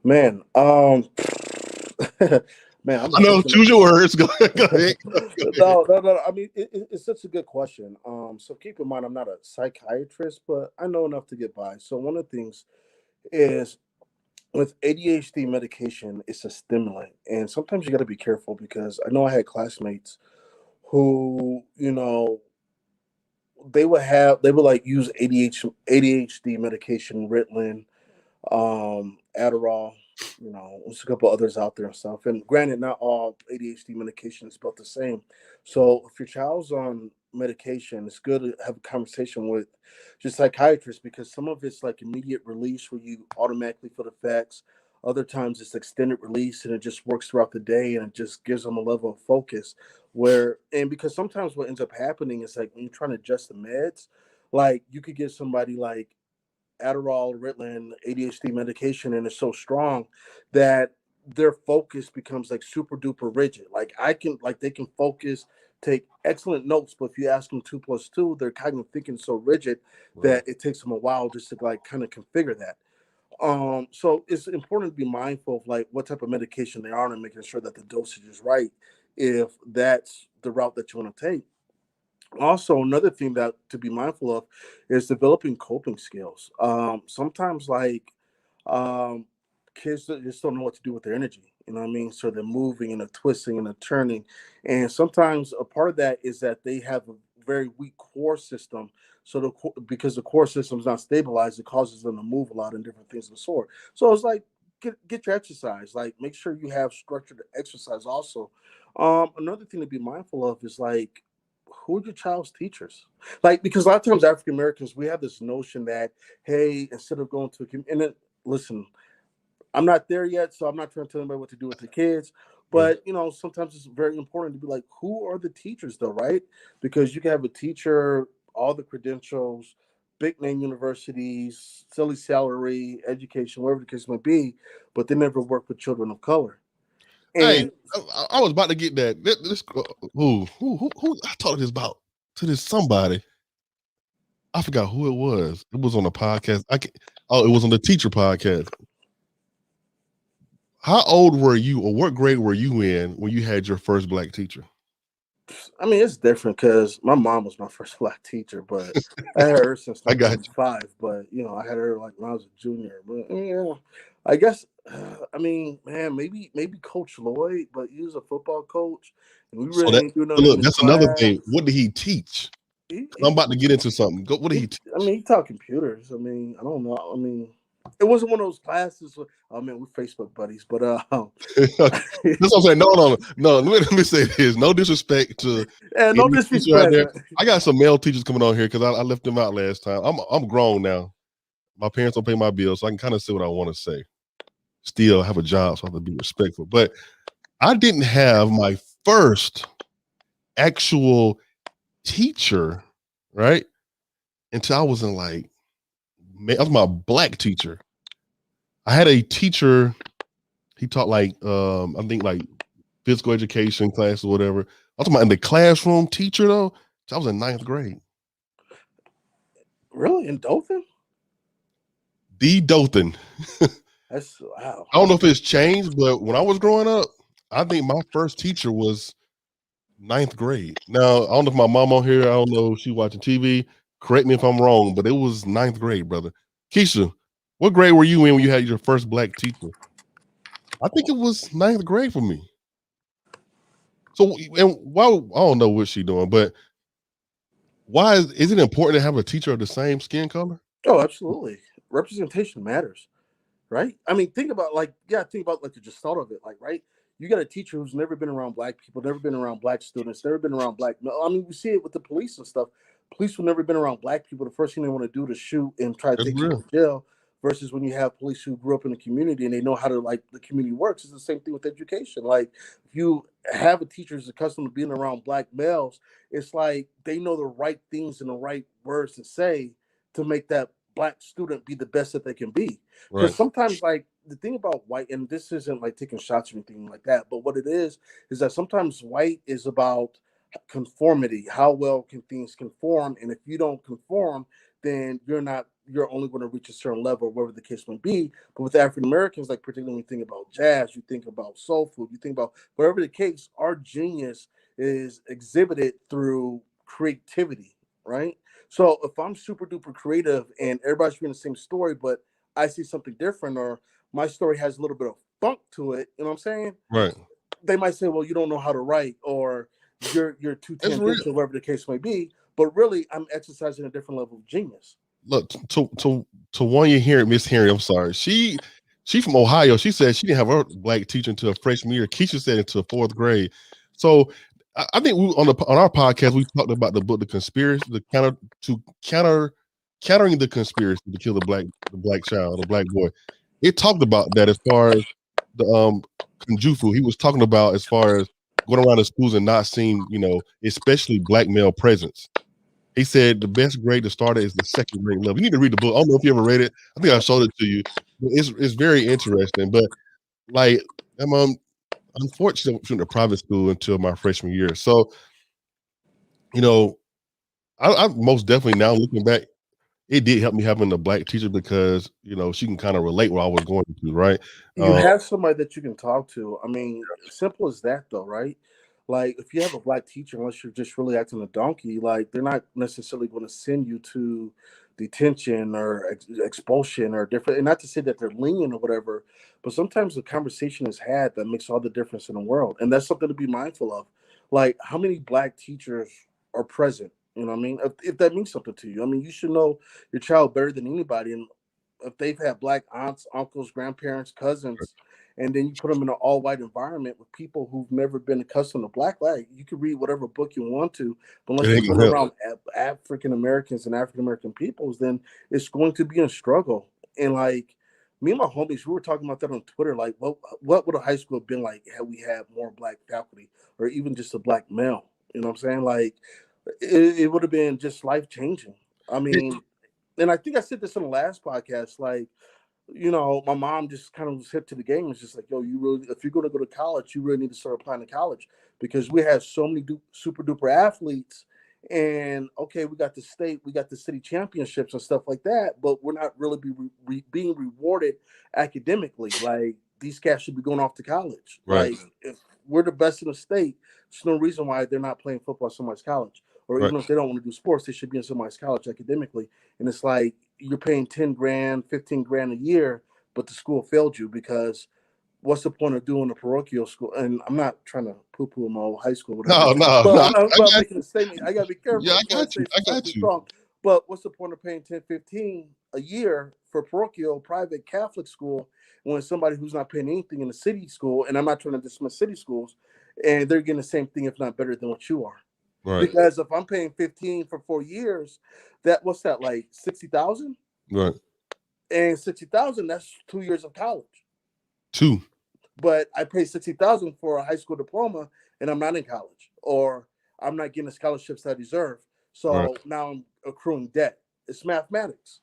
Man, man, I know, choose your words. Go ahead. No. I mean, it's such a good question. So keep in mind, I'm not a psychiatrist, but I know enough to get by. So one of the things is with ADHD medication, it's a stimulant, and sometimes you got to be careful because I know I had classmates who, they would like use ADHD medication, Ritalin, Adderall, there's a couple others out there and stuff. And granted, not all ADHD medication is built the same. So if your child's on medication, it's good to have a conversation with your psychiatrist because some of it's like immediate release where you automatically feel the effects. Other times it's extended release and it just works throughout the day and it just gives them a level of focus because sometimes what ends up happening is like when you're trying to adjust the meds, like you could give somebody like Adderall, Ritalin, ADHD medication, and it's so strong that their focus becomes like super duper rigid. Like they can focus, take excellent notes, but if you ask them 2 + 2, their cognitive thinking is so rigid that it takes them a while just to like kind of configure that. So it's important to be mindful of like what type of medication they are on and making sure that the dosage is right if that's the route that you want to take. Also, another thing that to be mindful of is developing coping skills. Sometimes kids just don't know what to do with their energy. You know what I mean? So they're moving and they're twisting and they're turning. And sometimes a part of that is that they have a very weak core system. So because the core system is not stabilized, it causes them to move a lot and different things of the sort. So it's like, get your exercise. Like make sure you have structured exercise also. Another thing to be mindful of is like, who are your child's teachers? Like, because a lot of times African Americans, we have this notion that, hey, instead of going to and then listen, I'm not there yet, so I'm not trying to tell anybody what to do with the kids. But sometimes it's very important to be like, who are the teachers though, right? Because you can have a teacher, all the credentials, big name universities, silly salary, education, whatever the case may be, but they never work with children of color. And I was about to get that. Who I talked this about to this somebody. I forgot who it was. It was on a podcast. It was on the teacher podcast. how old were you, or what grade were you in when you had your first black teacher? I mean, it's different because my mom was my first black teacher, but I had her since I got you. 1995. But I had her like when I was a junior. But I guess I mean, man, maybe Coach Lloyd, but he was a football coach, and we So really that ain't do so nothing in look, his that's another thing. class. What did he teach? I'm He about to get into something. What did he teach? I mean, he taught computers. I mean, I don't know. I mean, it wasn't one of those classes. I mean, we're Facebook buddies, but That's what I'm saying. No. Let me say this. No disrespect to yeah, no any teacher out disrespect, there. man. I got some male teachers coming on here because I left them out last time. I'm grown now. My parents don't pay my bills, so I can kind of say what I want to say. Still have a job, so I have to be respectful. But I didn't have my first actual teacher, right? Until I was in like, that was my black teacher. I had a teacher, he taught like I think like physical education class or whatever. I'm talking about in the classroom teacher though. I was in 9th grade. Really, in Dothan? D. Dothan. That's wow. I don't know if it's changed, but when I was growing up, I think my first teacher was 9th grade. Now, I don't know if my mom on here, I don't know if she watching TV. Correct me if I'm wrong, but it was 9th grade, brother. Keisha, what grade were you in when you had your first black teacher? I think it was 9th grade for me. So, and why, I don't know what she's doing, but why is it important to have a teacher of the same skin color? Oh, absolutely. Representation matters, right? I mean, think about like the gestalt of it, like right. You got a teacher who's never been around black people, never been around black students, never been around black. I mean, we see it with the police and stuff. Police who never been around black people, the first thing they want to do is shoot and try to That's take people real. to jail. Versus when you have police who grew up in the community and they know how to like the community works. It's the same thing with education. Like if you have a teacher who's accustomed to being around black males, it's like they know the right things and the right words to say to make that black student be the best that they can be. Because Right. sometimes, like the thing about white, and this isn't like taking shots or anything like that, but what it is that sometimes white is about conformity. How well can things conform? And if you don't conform, then you're only going to reach a certain level, whatever the case may be. But with African Americans, like particularly when you think about jazz, you think about soul food, you think about whatever the case, our genius is exhibited through creativity, right? So if I'm super duper creative and everybody's reading the same story, but I see something different, or my story has a little bit of funk to it, you know what I'm saying? Right. They might say, well, you don't know how to write, or you're too That's real. tangential, whatever the case may be. But really, I'm exercising a different level of genius. Look, to one you hear Miss Henry, I'm sorry. She from Ohio. She said she didn't have her black teacher until a freshman year. Keisha said until 4th grade. So I think we on our podcast we talked about the book The Conspiracy, countering the conspiracy to kill the black child, the black boy. It talked about that as far as the Kunjufu. He was talking about as far as going around the schools and not seeing, especially black male presence. He said the best grade to start at is the 2nd grade level. You need to read the book. I don't know if you ever read it. I think I showed it to you. It's very interesting. But like I'm unfortunately went to private school until my freshman year. So, I most definitely now looking back, it did help me having a black teacher because she can kind of relate what I was going through, right? You have somebody that you can talk to. I mean, simple as that, though, right? Like, if you have a black teacher, unless you're just really acting a donkey, like they're not necessarily going to send you to detention or expulsion or different. And not to say that they're lenient or whatever, but sometimes the conversation is had that makes all the difference in the world, and that's something to be mindful of. Like, how many black teachers are present? You know what I mean? If that means something to you, I mean, you should know your child better than anybody. And if they've had black aunts, uncles, grandparents, cousins, and then you put them in an all-white environment with people who've never been accustomed to black life, you can read whatever book you want to, but unless you've been around African Americans and African American peoples, then it's going to be a struggle. And like me and my homies, we were talking about that on Twitter. Like, what would a high school have been like had we had more black faculty, or even just a black male? You know what I'm saying? Like, it would have been just life changing. I mean, and I think I said this on the last podcast, like, my mom just kind of was hip to the game. It's just like, yo, you really, if you're going to go to college, you really need to start applying to college, because we have so many super duper athletes. And okay, we got the state, we got the city championships and stuff like that, but we're not really being rewarded academically. Like these cats should be going off to college. Right. Like, if we're the best in the state, there's no reason why they're not playing football at somebody's college. Or Right. even if they don't want to do sports, they should be in somebody's college academically. And it's like you're paying 10 grand, 15 grand a year, but the school failed you because what's the point of doing a parochial school? And I'm not trying to poo-poo my old high school, whatever. No. I'm making a statement. I gotta be careful. Yeah, I before got you. say I got something you. strong. But what's the point of paying 10, 15 a year for parochial private Catholic school when somebody who's not paying anything in the city school, and I'm not trying to dismiss city schools, and they're getting the same thing, if not better than what you are. Right. Because if I'm paying 15 for 4 years, what's that, like 60,000? Right. And 60,000, that's 2 years of college. 2. But I pay 60,000 for a high school diploma, and I'm not in college, or I'm not getting the scholarships I deserve. So now I'm accruing debt. It's mathematics.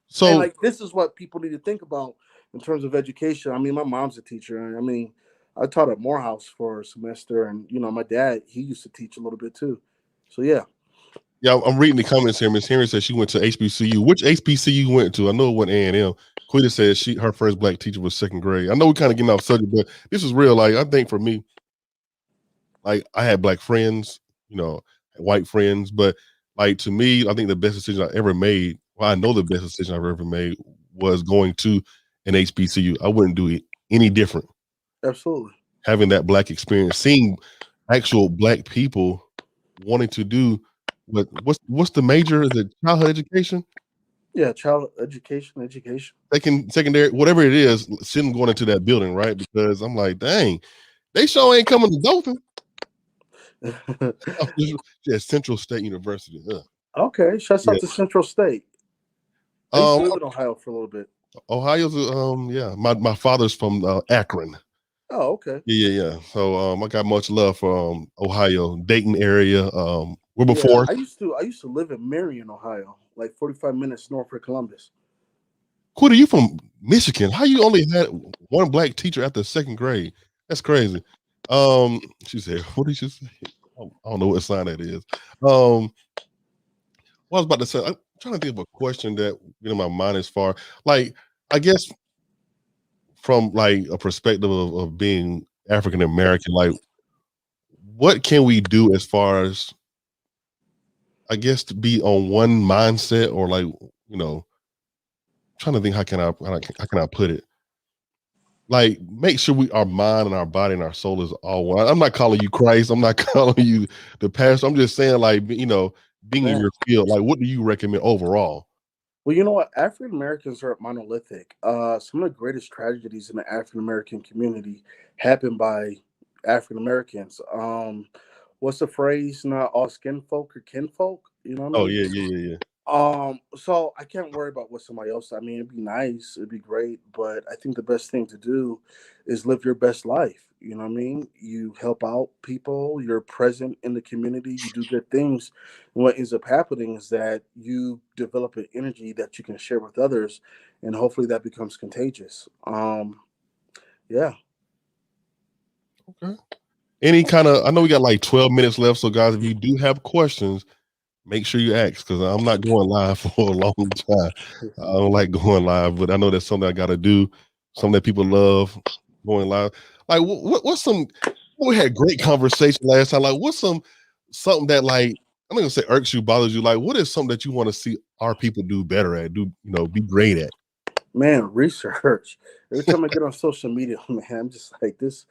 So, and like, this is what people need to think about in terms of education. I mean, my mom's a teacher, and I mean, I taught at Morehouse for a semester, and my dad, he used to teach a little bit too. So yeah. Yeah, I'm reading the comments here. Miss Henry said she went to HBCU. Which HBCU you went to? I know it went A&M. Quita said her first black teacher was 2nd grade. I know we're kind of getting off subject, but this is real. Like, I think for me, like, I had black friends, white friends, but like, to me, I think the best decision I ever made, well, I know the best decision I've ever made was going to an HBCU. I wouldn't do it any different. Absolutely. Having that black experience, seeing actual black people wanting to do what's the major? Is it childhood education? Yeah, child education. Secondary, whatever it is, see them going into that building, right? Because I'm like, dang, they sure ain't coming to Dothan. Yeah, Central State University. Okay, shouts out to Central State. I used to live in Ohio for a little bit. Ohio's my father's from Akron. Oh, okay. Yeah. So I got much love for Ohio, Dayton area. Before I used to live in Marion, Ohio, like 45 minutes north of Columbus. Quita, you from Michigan? How you only had one black teacher after 2nd grade? That's crazy. She said, what did she say? I don't know what sign that is. What I was about to say, I'm trying to think of a question that in my mind as far, like, I guess from like a perspective of being African American, like, what can we do as far as, I guess, to be on one mindset, or like, trying to think how can I put it? Like, make sure our mind and our body and our soul is all one. I'm not calling you Christ. I'm not calling you the pastor. I'm just saying, like, being in your field, like, what do you recommend overall? Well, you know what? African Americans are monolithic. Some of the greatest tragedies in the African American community happen by African Americans. What's the phrase? Not all skin folk or kinfolk. You know what I mean? Yeah. So I can't worry about what somebody else. I mean, it'd be nice, it'd be great, but I think the best thing to do is live your best life. You know what I mean? You help out people, you're present in the community, you do good things. And what ends up happening is that you develop an energy that you can share with others, and hopefully that becomes contagious. Yeah. Okay. I know we got like 12 minutes left, so guys, if you do have questions, make sure you ask, because I'm not going live for a long time. I don't like going live, but I know that's something I got to do. Something that people love, going live. Like, what's some? We had great conversation last time. Like, what's something that, like, I'm not gonna say irks you, bothers you. Like, what is something that you want to see our people do better at? Be great at? Man, research. Every time I get on social media, man, I'm just like, this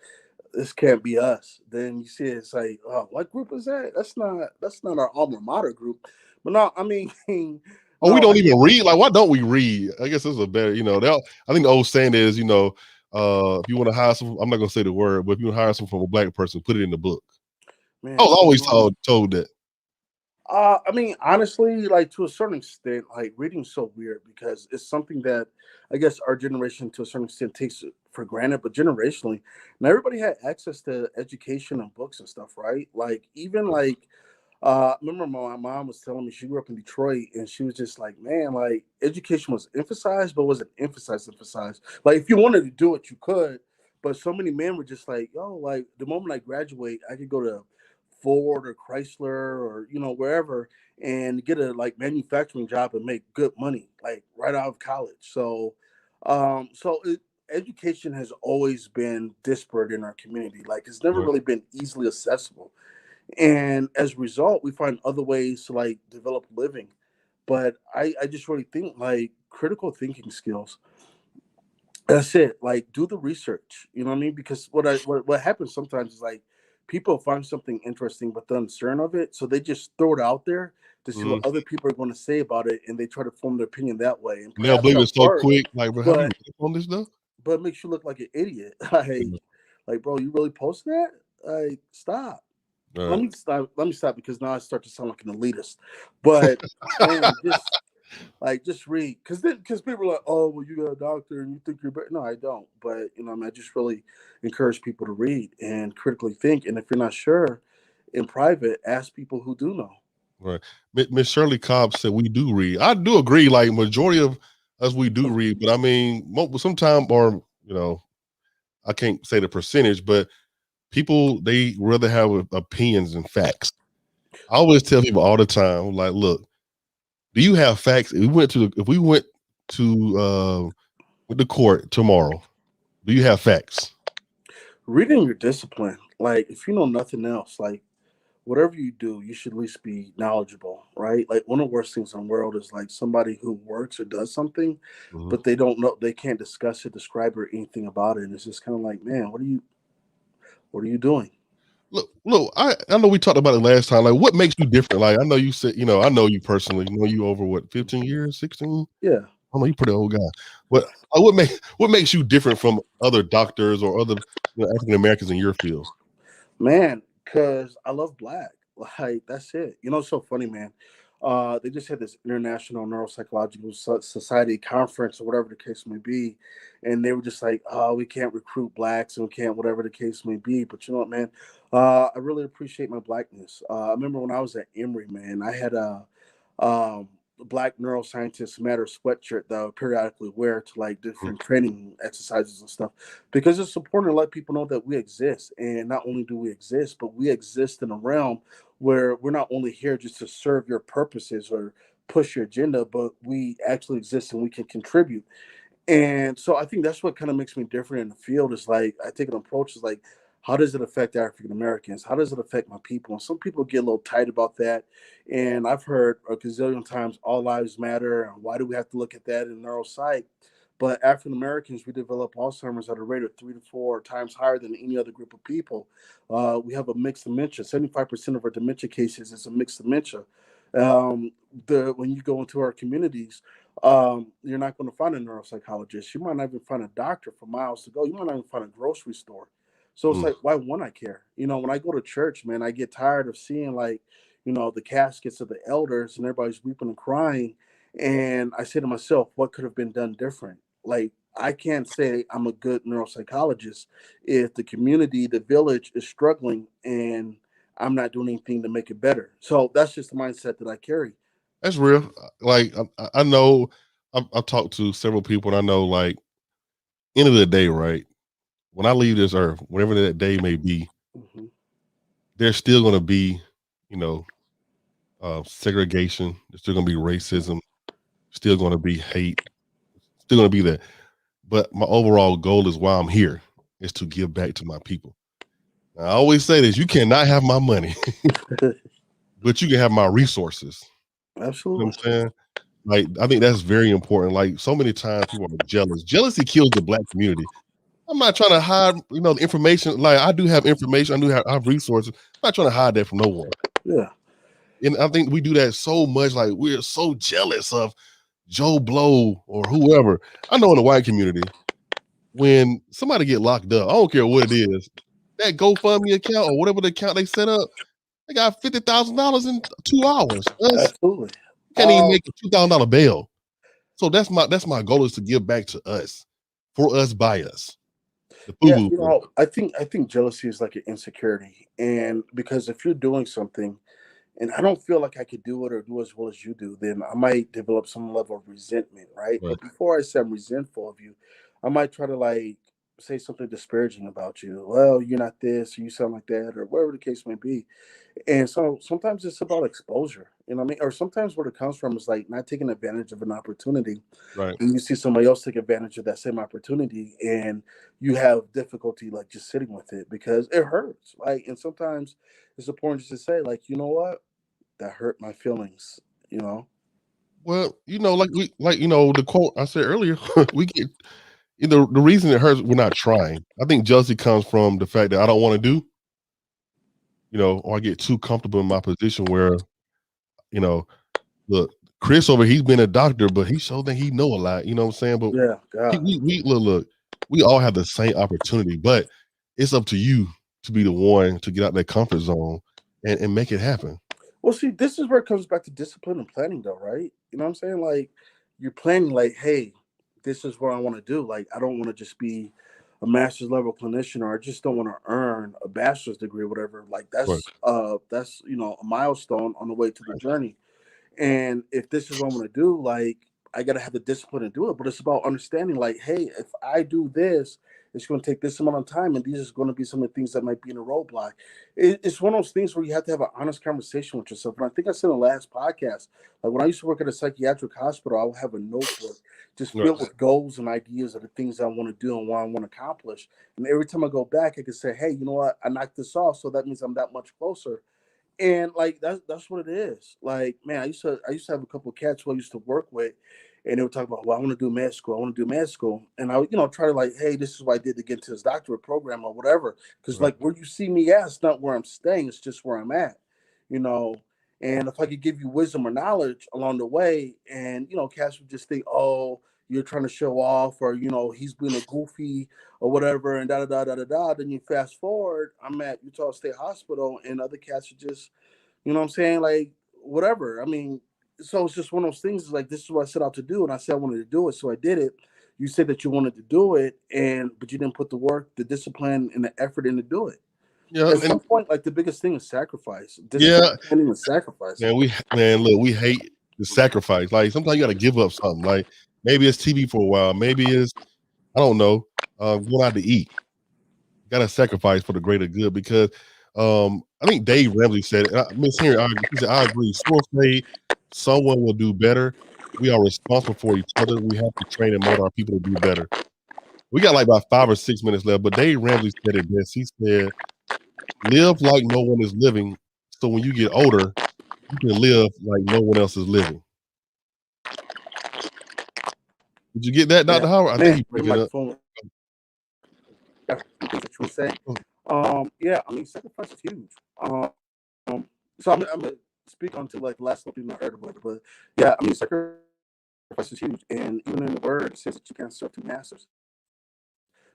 can't be us. Then you see it's like, oh, what group is that? That's not our alma mater group. But no, I mean, we don't even read. Like, why don't we read? I guess this is a better, I think the old saying is, if you want to hire someone, I'm not gonna say the word, but if you want to hire someone from a black person, put it in the book. Man, I was always told that. I mean, honestly, like, to a certain extent, like, reading's so weird because it's something that I guess our generation to a certain extent takes for granted, but generationally, not everybody had access to education and books and stuff, right? Like, even like, remember my mom was telling me she grew up in Detroit, and she was just like, man, like, education was emphasized, but wasn't emphasized. Like, if you wanted to do it, you could, but so many men were just like, yo, like, the moment I graduate, I could go to Ford or Chrysler or wherever and get a like manufacturing job and make good money like right out of college. So education has always been disparate in our community. Like it's never Yeah. really been easily accessible. And as a result, we find other ways to like develop living. But I just really think like critical thinking skills. That's it. Like do the research. You know what I mean? Because what happens sometimes is like people find something interesting but they're uncertain of it. So they just throw it out there to see what Mhm. other people are going to say about it and they try to form their opinion that way. And And they'll perhaps believe that it so works, quick. Like, bro, have you but read on this stuff? it makes you look like an idiot. Yeah. Like, bro, you really post that? Like, stop. All Let right. me stop. Let me stop because now I start to sound like an elitist. But man, just read because people are like, oh, well, you got a doctor and you think you're better. No, I don't. But you know, I mean, I just really encourage people to read and critically think. And if you're not sure, in private, ask people who do know. Right. Miss Shirley Cobb said we do read. I do agree. Like majority of us, we do read. But I mean, sometimes, or I can't say the percentage, but people they rather have opinions and facts. I always tell people all the time, like, look, do you have facts? If we went to with the court tomorrow, do you have facts? Reading your discipline, like if you know nothing else, like whatever you do, you should at least be knowledgeable, right? Like one of the worst things in the world is like somebody who works or does something, Mhm. but they don't know, they can't discuss it, describe it, or anything about it. And it's just kind of like, man, what are you doing? Look, I know we talked about it last time. Like, what makes you different? Like, I know you said, I know you personally, know you over what, 15 years, 16? Yeah, I know you're pretty old guy. But what makes you different from other doctors or other African Americans in your field? man, because I love black. Like that's it. You know, it's so funny, man. They just had this International Neuropsychological Society conference or whatever the case may be, and they were just like, "Oh, we can't recruit blacks and we can't whatever the case may be." But you know what, man? I really appreciate my blackness. I remember when I was at Emory, man, I had a black neuroscientist matter sweatshirt that I would periodically wear to like Mm. different training exercises and stuff because it's important to let people know that we exist. And not only do we exist, but we exist in a realm where we're not only here just to serve your purposes or push your agenda, but we actually exist and we can contribute. And so I think that's what kind of makes me different in the field is like I take an approach is like, how does it affect African Americans? How does it affect my people? And some people get a little tight about that. And I've heard a gazillion times all lives matter. And why do we have to look at that in neuropsych? But African Americans, we develop Alzheimer's at a rate of 3 to 4 times higher than any other group of people. We have a mixed dementia. 75% of our dementia cases is a mixed dementia. Um, when you go into our communities, you're not going to find a neuropsychologist. You might not even find a doctor for miles to go. You might not even find a grocery store. So it's Mm. like, why wouldn't I care? You know, when I go to church, man, I get tired of seeing like, the caskets of the elders and everybody's weeping and crying. And I say to myself, what could have been done different? Like, I can't say I'm a good neuropsychologist if the community, the village is struggling and I'm not doing anything to make it better. So that's just the mindset that I carry. That's real. Like, I know I've talked to several people, and I know, like, end of the day, right? When I leave this earth, whatever that day may be, Mhm. there's still going to be, you know, segregation. There's still going to be racism. Still going to be hate. Still going to be that. But my overall goal is why I'm here is to give back to my people. I always say this: you cannot have my money, but you can have my resources. You know Absolutely. what I'm saying? Like, I think that's very important. Like, so many times people are jealous. Jealousy kills the black community. I'm not trying to hide, the information. Like, I do have information. I have resources. I'm not trying to hide that from no one. Yeah. And I think we do that so much. Like, we're so jealous of Joe Blow or whoever. I know in the white community, when somebody get locked up, I don't care what it is, that GoFundMe account or whatever the account they set up, they got $50,000 in 2 hours. Us Absolutely. can't even Um, make a $2,000 bail. So that's my goal is to give back to us, for us, by us, the food yeah, movement. I think jealousy is like an insecurity, and because if you're doing something and I don't feel like I could do it or do as well as you do, then I might develop some level of resentment, right? Right. But before I say I'm resentful of you, I might try to like say something disparaging about you. Well, you're not this, or you sound like that, or whatever the case may be. And so sometimes it's about exposure, you know what I mean? Or sometimes where it comes from is like not taking advantage of an opportunity. Right. And you see somebody else take advantage of that same opportunity, and you have difficulty like just sitting with it because it hurts. Like, and sometimes it's important just to say, like, you know what? That hurt my feelings, you know? Well, the quote I said earlier, we get the reason it hurts, we're not trying. I think jealousy comes from the fact that I don't want to do, or I get too comfortable in my position where, you know, look, Chris over, he's been a doctor, but he sure think he know a lot. You know what I'm saying? But Yeah, God. we look, we all have the same opportunity, but it's up to you to be the one to get out that comfort zone and make it happen. Well, see, this is where it comes back to discipline and planning, though, right? You know what I'm saying? Like, you're planning, like, hey, this is what I want to do. Like, I don't want to just be a master's level clinician, or I just don't want to earn a bachelor's degree or whatever. Like, Right. that's a milestone on the way to the journey. And if this is what I'm going to do, like, I got to have the discipline to do it. But it's about understanding, like, hey, if I do this, it's going to take this amount of time, and these are going to be some of the things that might be in a roadblock. It's one of those things where you have to have an honest conversation with yourself. And I think I said in the last podcast, like when I used to work at a psychiatric hospital, I would have a notebook just Right. filled with goals and ideas of the things I want to do and what I want to accomplish. And every time I go back, I can say, hey, you know what? I knocked this off, so that means I'm that much closer. And like that's what it is. Like, man, I used to have a couple of cats who I used to work with, and they would talk about, well, I want to do med school, I want to do med school. And I would, try to like, hey, this is what I did to get to this doctorate program or whatever. Because Right. like where you see me at, it's not where I'm staying, it's just where I'm at, you know. And if I could give you wisdom or knowledge along the way, and cats would just think, oh, you're trying to show off, or he's being a goofy or whatever, and da da da da da da. Then you fast forward, I'm at Utah State Hospital, and other cats are just, what I'm saying, like whatever. I mean, so it's just one of those things. Like, this is what I set out to do, and I said I wanted to do it, so I did it. You said that you wanted to do it, but you didn't put the work, the discipline, and the effort in to do it. Yeah, At some and point, like the biggest thing is sacrifice. yeah, Discipline and sacrifice. man, look, we hate the sacrifice. Like sometimes you got to give up something. Like maybe it's TV for a while. Maybe it's I don't know, going out to eat. Got to sacrifice for the greater good because I think Dave Ramsey said it. Miss Henry, he said, I agree. So afraid someone will do better. We are responsible for each other. We have to train and mold our people to do better. We got like about 5 or 6 minutes left, but Dave Ramsey said it best. He said, live like no one is living. So when you get older, you can live like no one else is living. Did you get that, Dr. Yeah, Howard? I man, think you the picked it up. microphone. That's what you were saying. Yeah, I mean, sacrifice is huge. So I'm gonna speak on to like the last thing I heard about it, but yeah, I mean, sacrifice is huge, and even in the word it says that you can't serve two masters.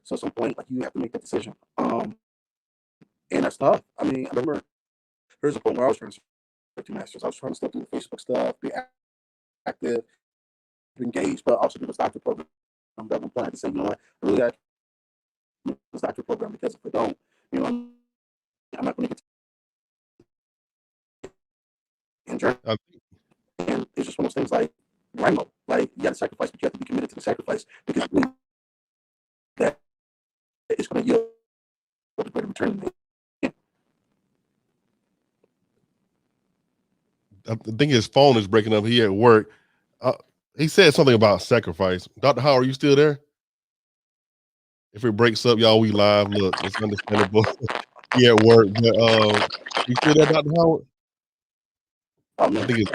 So at some point, like you have to make that decision. And that's tough. I mean, I remember there's a point where I was trying to serve two masters. I was trying to still do the Facebook stuff, be active, be engaged, but also do this doctor program. I'm at one point I had to say, you know what, I really got to do this doctor program because if I don't, I'm not going to get injured. I And it's just one of those things like Rainbow. Like, you got to sacrifice, but you have to be committed to the sacrifice because I believe that it's going to yield a greater return. think his phone is breaking up. He at work. He said something about sacrifice. Dr. Howard, are you still there? If it breaks up, y'all, we live. Look, it's understandable. He at work, but you still there, Dr. Howard? I think it's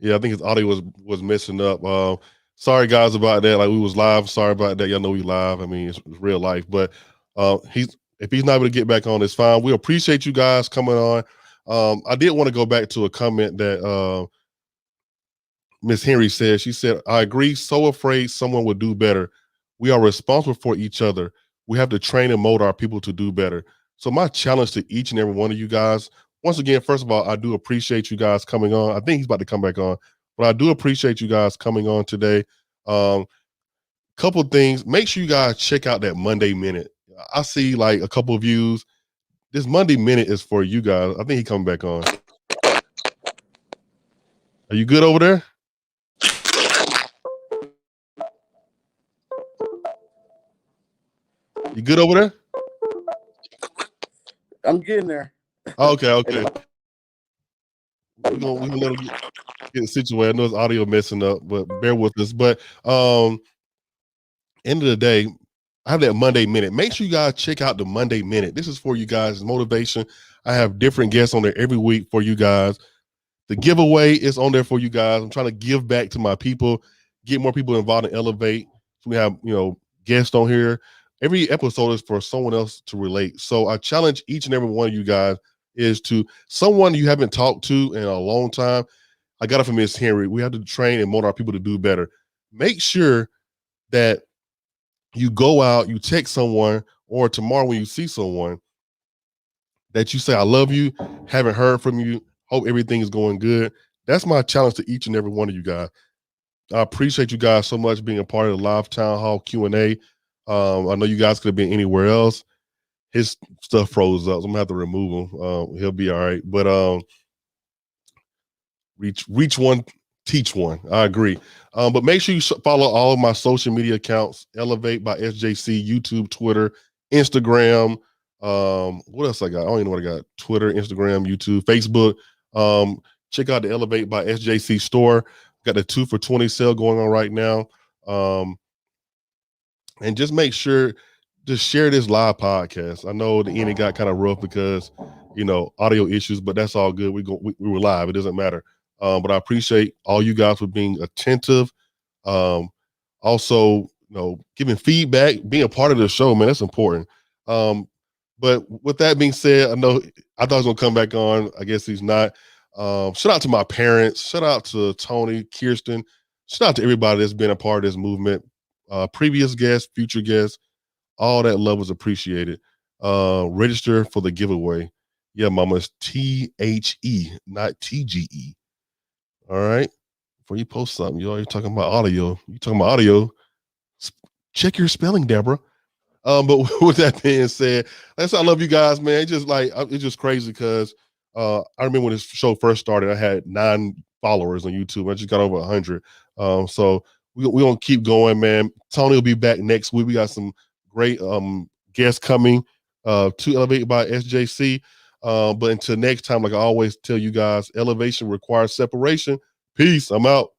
I think his audio was messing up. Sorry guys about that. Like we was live. Sorry about that. Y'all know we live. I mean, it's real life. But if he's not able to get back on, it's fine. We appreciate you guys coming on. I did want to go back to a comment that Miss Henry said. She said, I agree. So afraid someone will do better. We are responsible for each other. We have to train and mold our people to do better. So my challenge to each and every one of you guys, once again, first of all, I do appreciate you guys coming on. I think he's about to come back on, but I do appreciate you guys coming on today. Couple things. Make sure you guys check out that Monday Minute. I see like a couple of views. This Monday Minute is for you guys. I think he coming back on. Are you good over there? You good over there? I'm getting there. Okay. We're gonna let him get situated. I know his audio messing up, but bear with us. But end of the day, I have that Monday Minute. Make sure you guys check out the Monday Minute. This is for you guys' motivation. I have different guests on there every week for you guys. The giveaway is on there for you guys. I'm trying to give back to my people, get more people involved in Elevate. So we have, guests on here. Every episode is for someone else to relate. So I challenge each and every one of you guys is to someone you haven't talked to in a long time. I got it from Miss Henry. We have to train and motivate our people to do better. Make sure that you go out, you text someone, or tomorrow when you see someone, that you say, I love you, haven't heard from you, hope everything is going good. That's my challenge to each and every one of you guys. I appreciate you guys so much being a part of the live town hall Q&A. I know you guys could have been anywhere else. His stuff froze up, so I'm gonna have to remove him. He'll be all right. But reach one, teach one. I agree. But make sure you follow all of my social media accounts: Elevate by SJC, YouTube, Twitter, Instagram. What else I got? I don't even know what I got. Twitter, Instagram, YouTube, Facebook. Check out the Elevate by SJC store. Got the 2 for $20 sale going on right now. And just make sure to share this live podcast. I know the ending got kind of rough because, audio issues, but that's all good. We were live. It doesn't matter. But I appreciate all you guys for being attentive. Also, giving feedback, being a part of the show, man, that's important. But with that being said, I thought he was gonna come back on. I guess he's not. Shout out to my parents. Shout out to Tony, Kirsten. Shout out to everybody that's been a part of this movement. Previous guests, future guests, all that love was appreciated. Register for the giveaway. Yeah, mama, it's THE, not TGE. All right. Before you post something, you're talking about audio. Check your spelling, Deborah. But with that being said, I love you guys, man. It's just crazy because I remember when this show first started, I had 9 followers on YouTube. I just got over 100. So we're gonna keep going, man. Tony will be back next week. We got some great guests coming to Elevate by SJC. But until next time, like I always tell you guys, elevation requires separation. Peace. I'm out.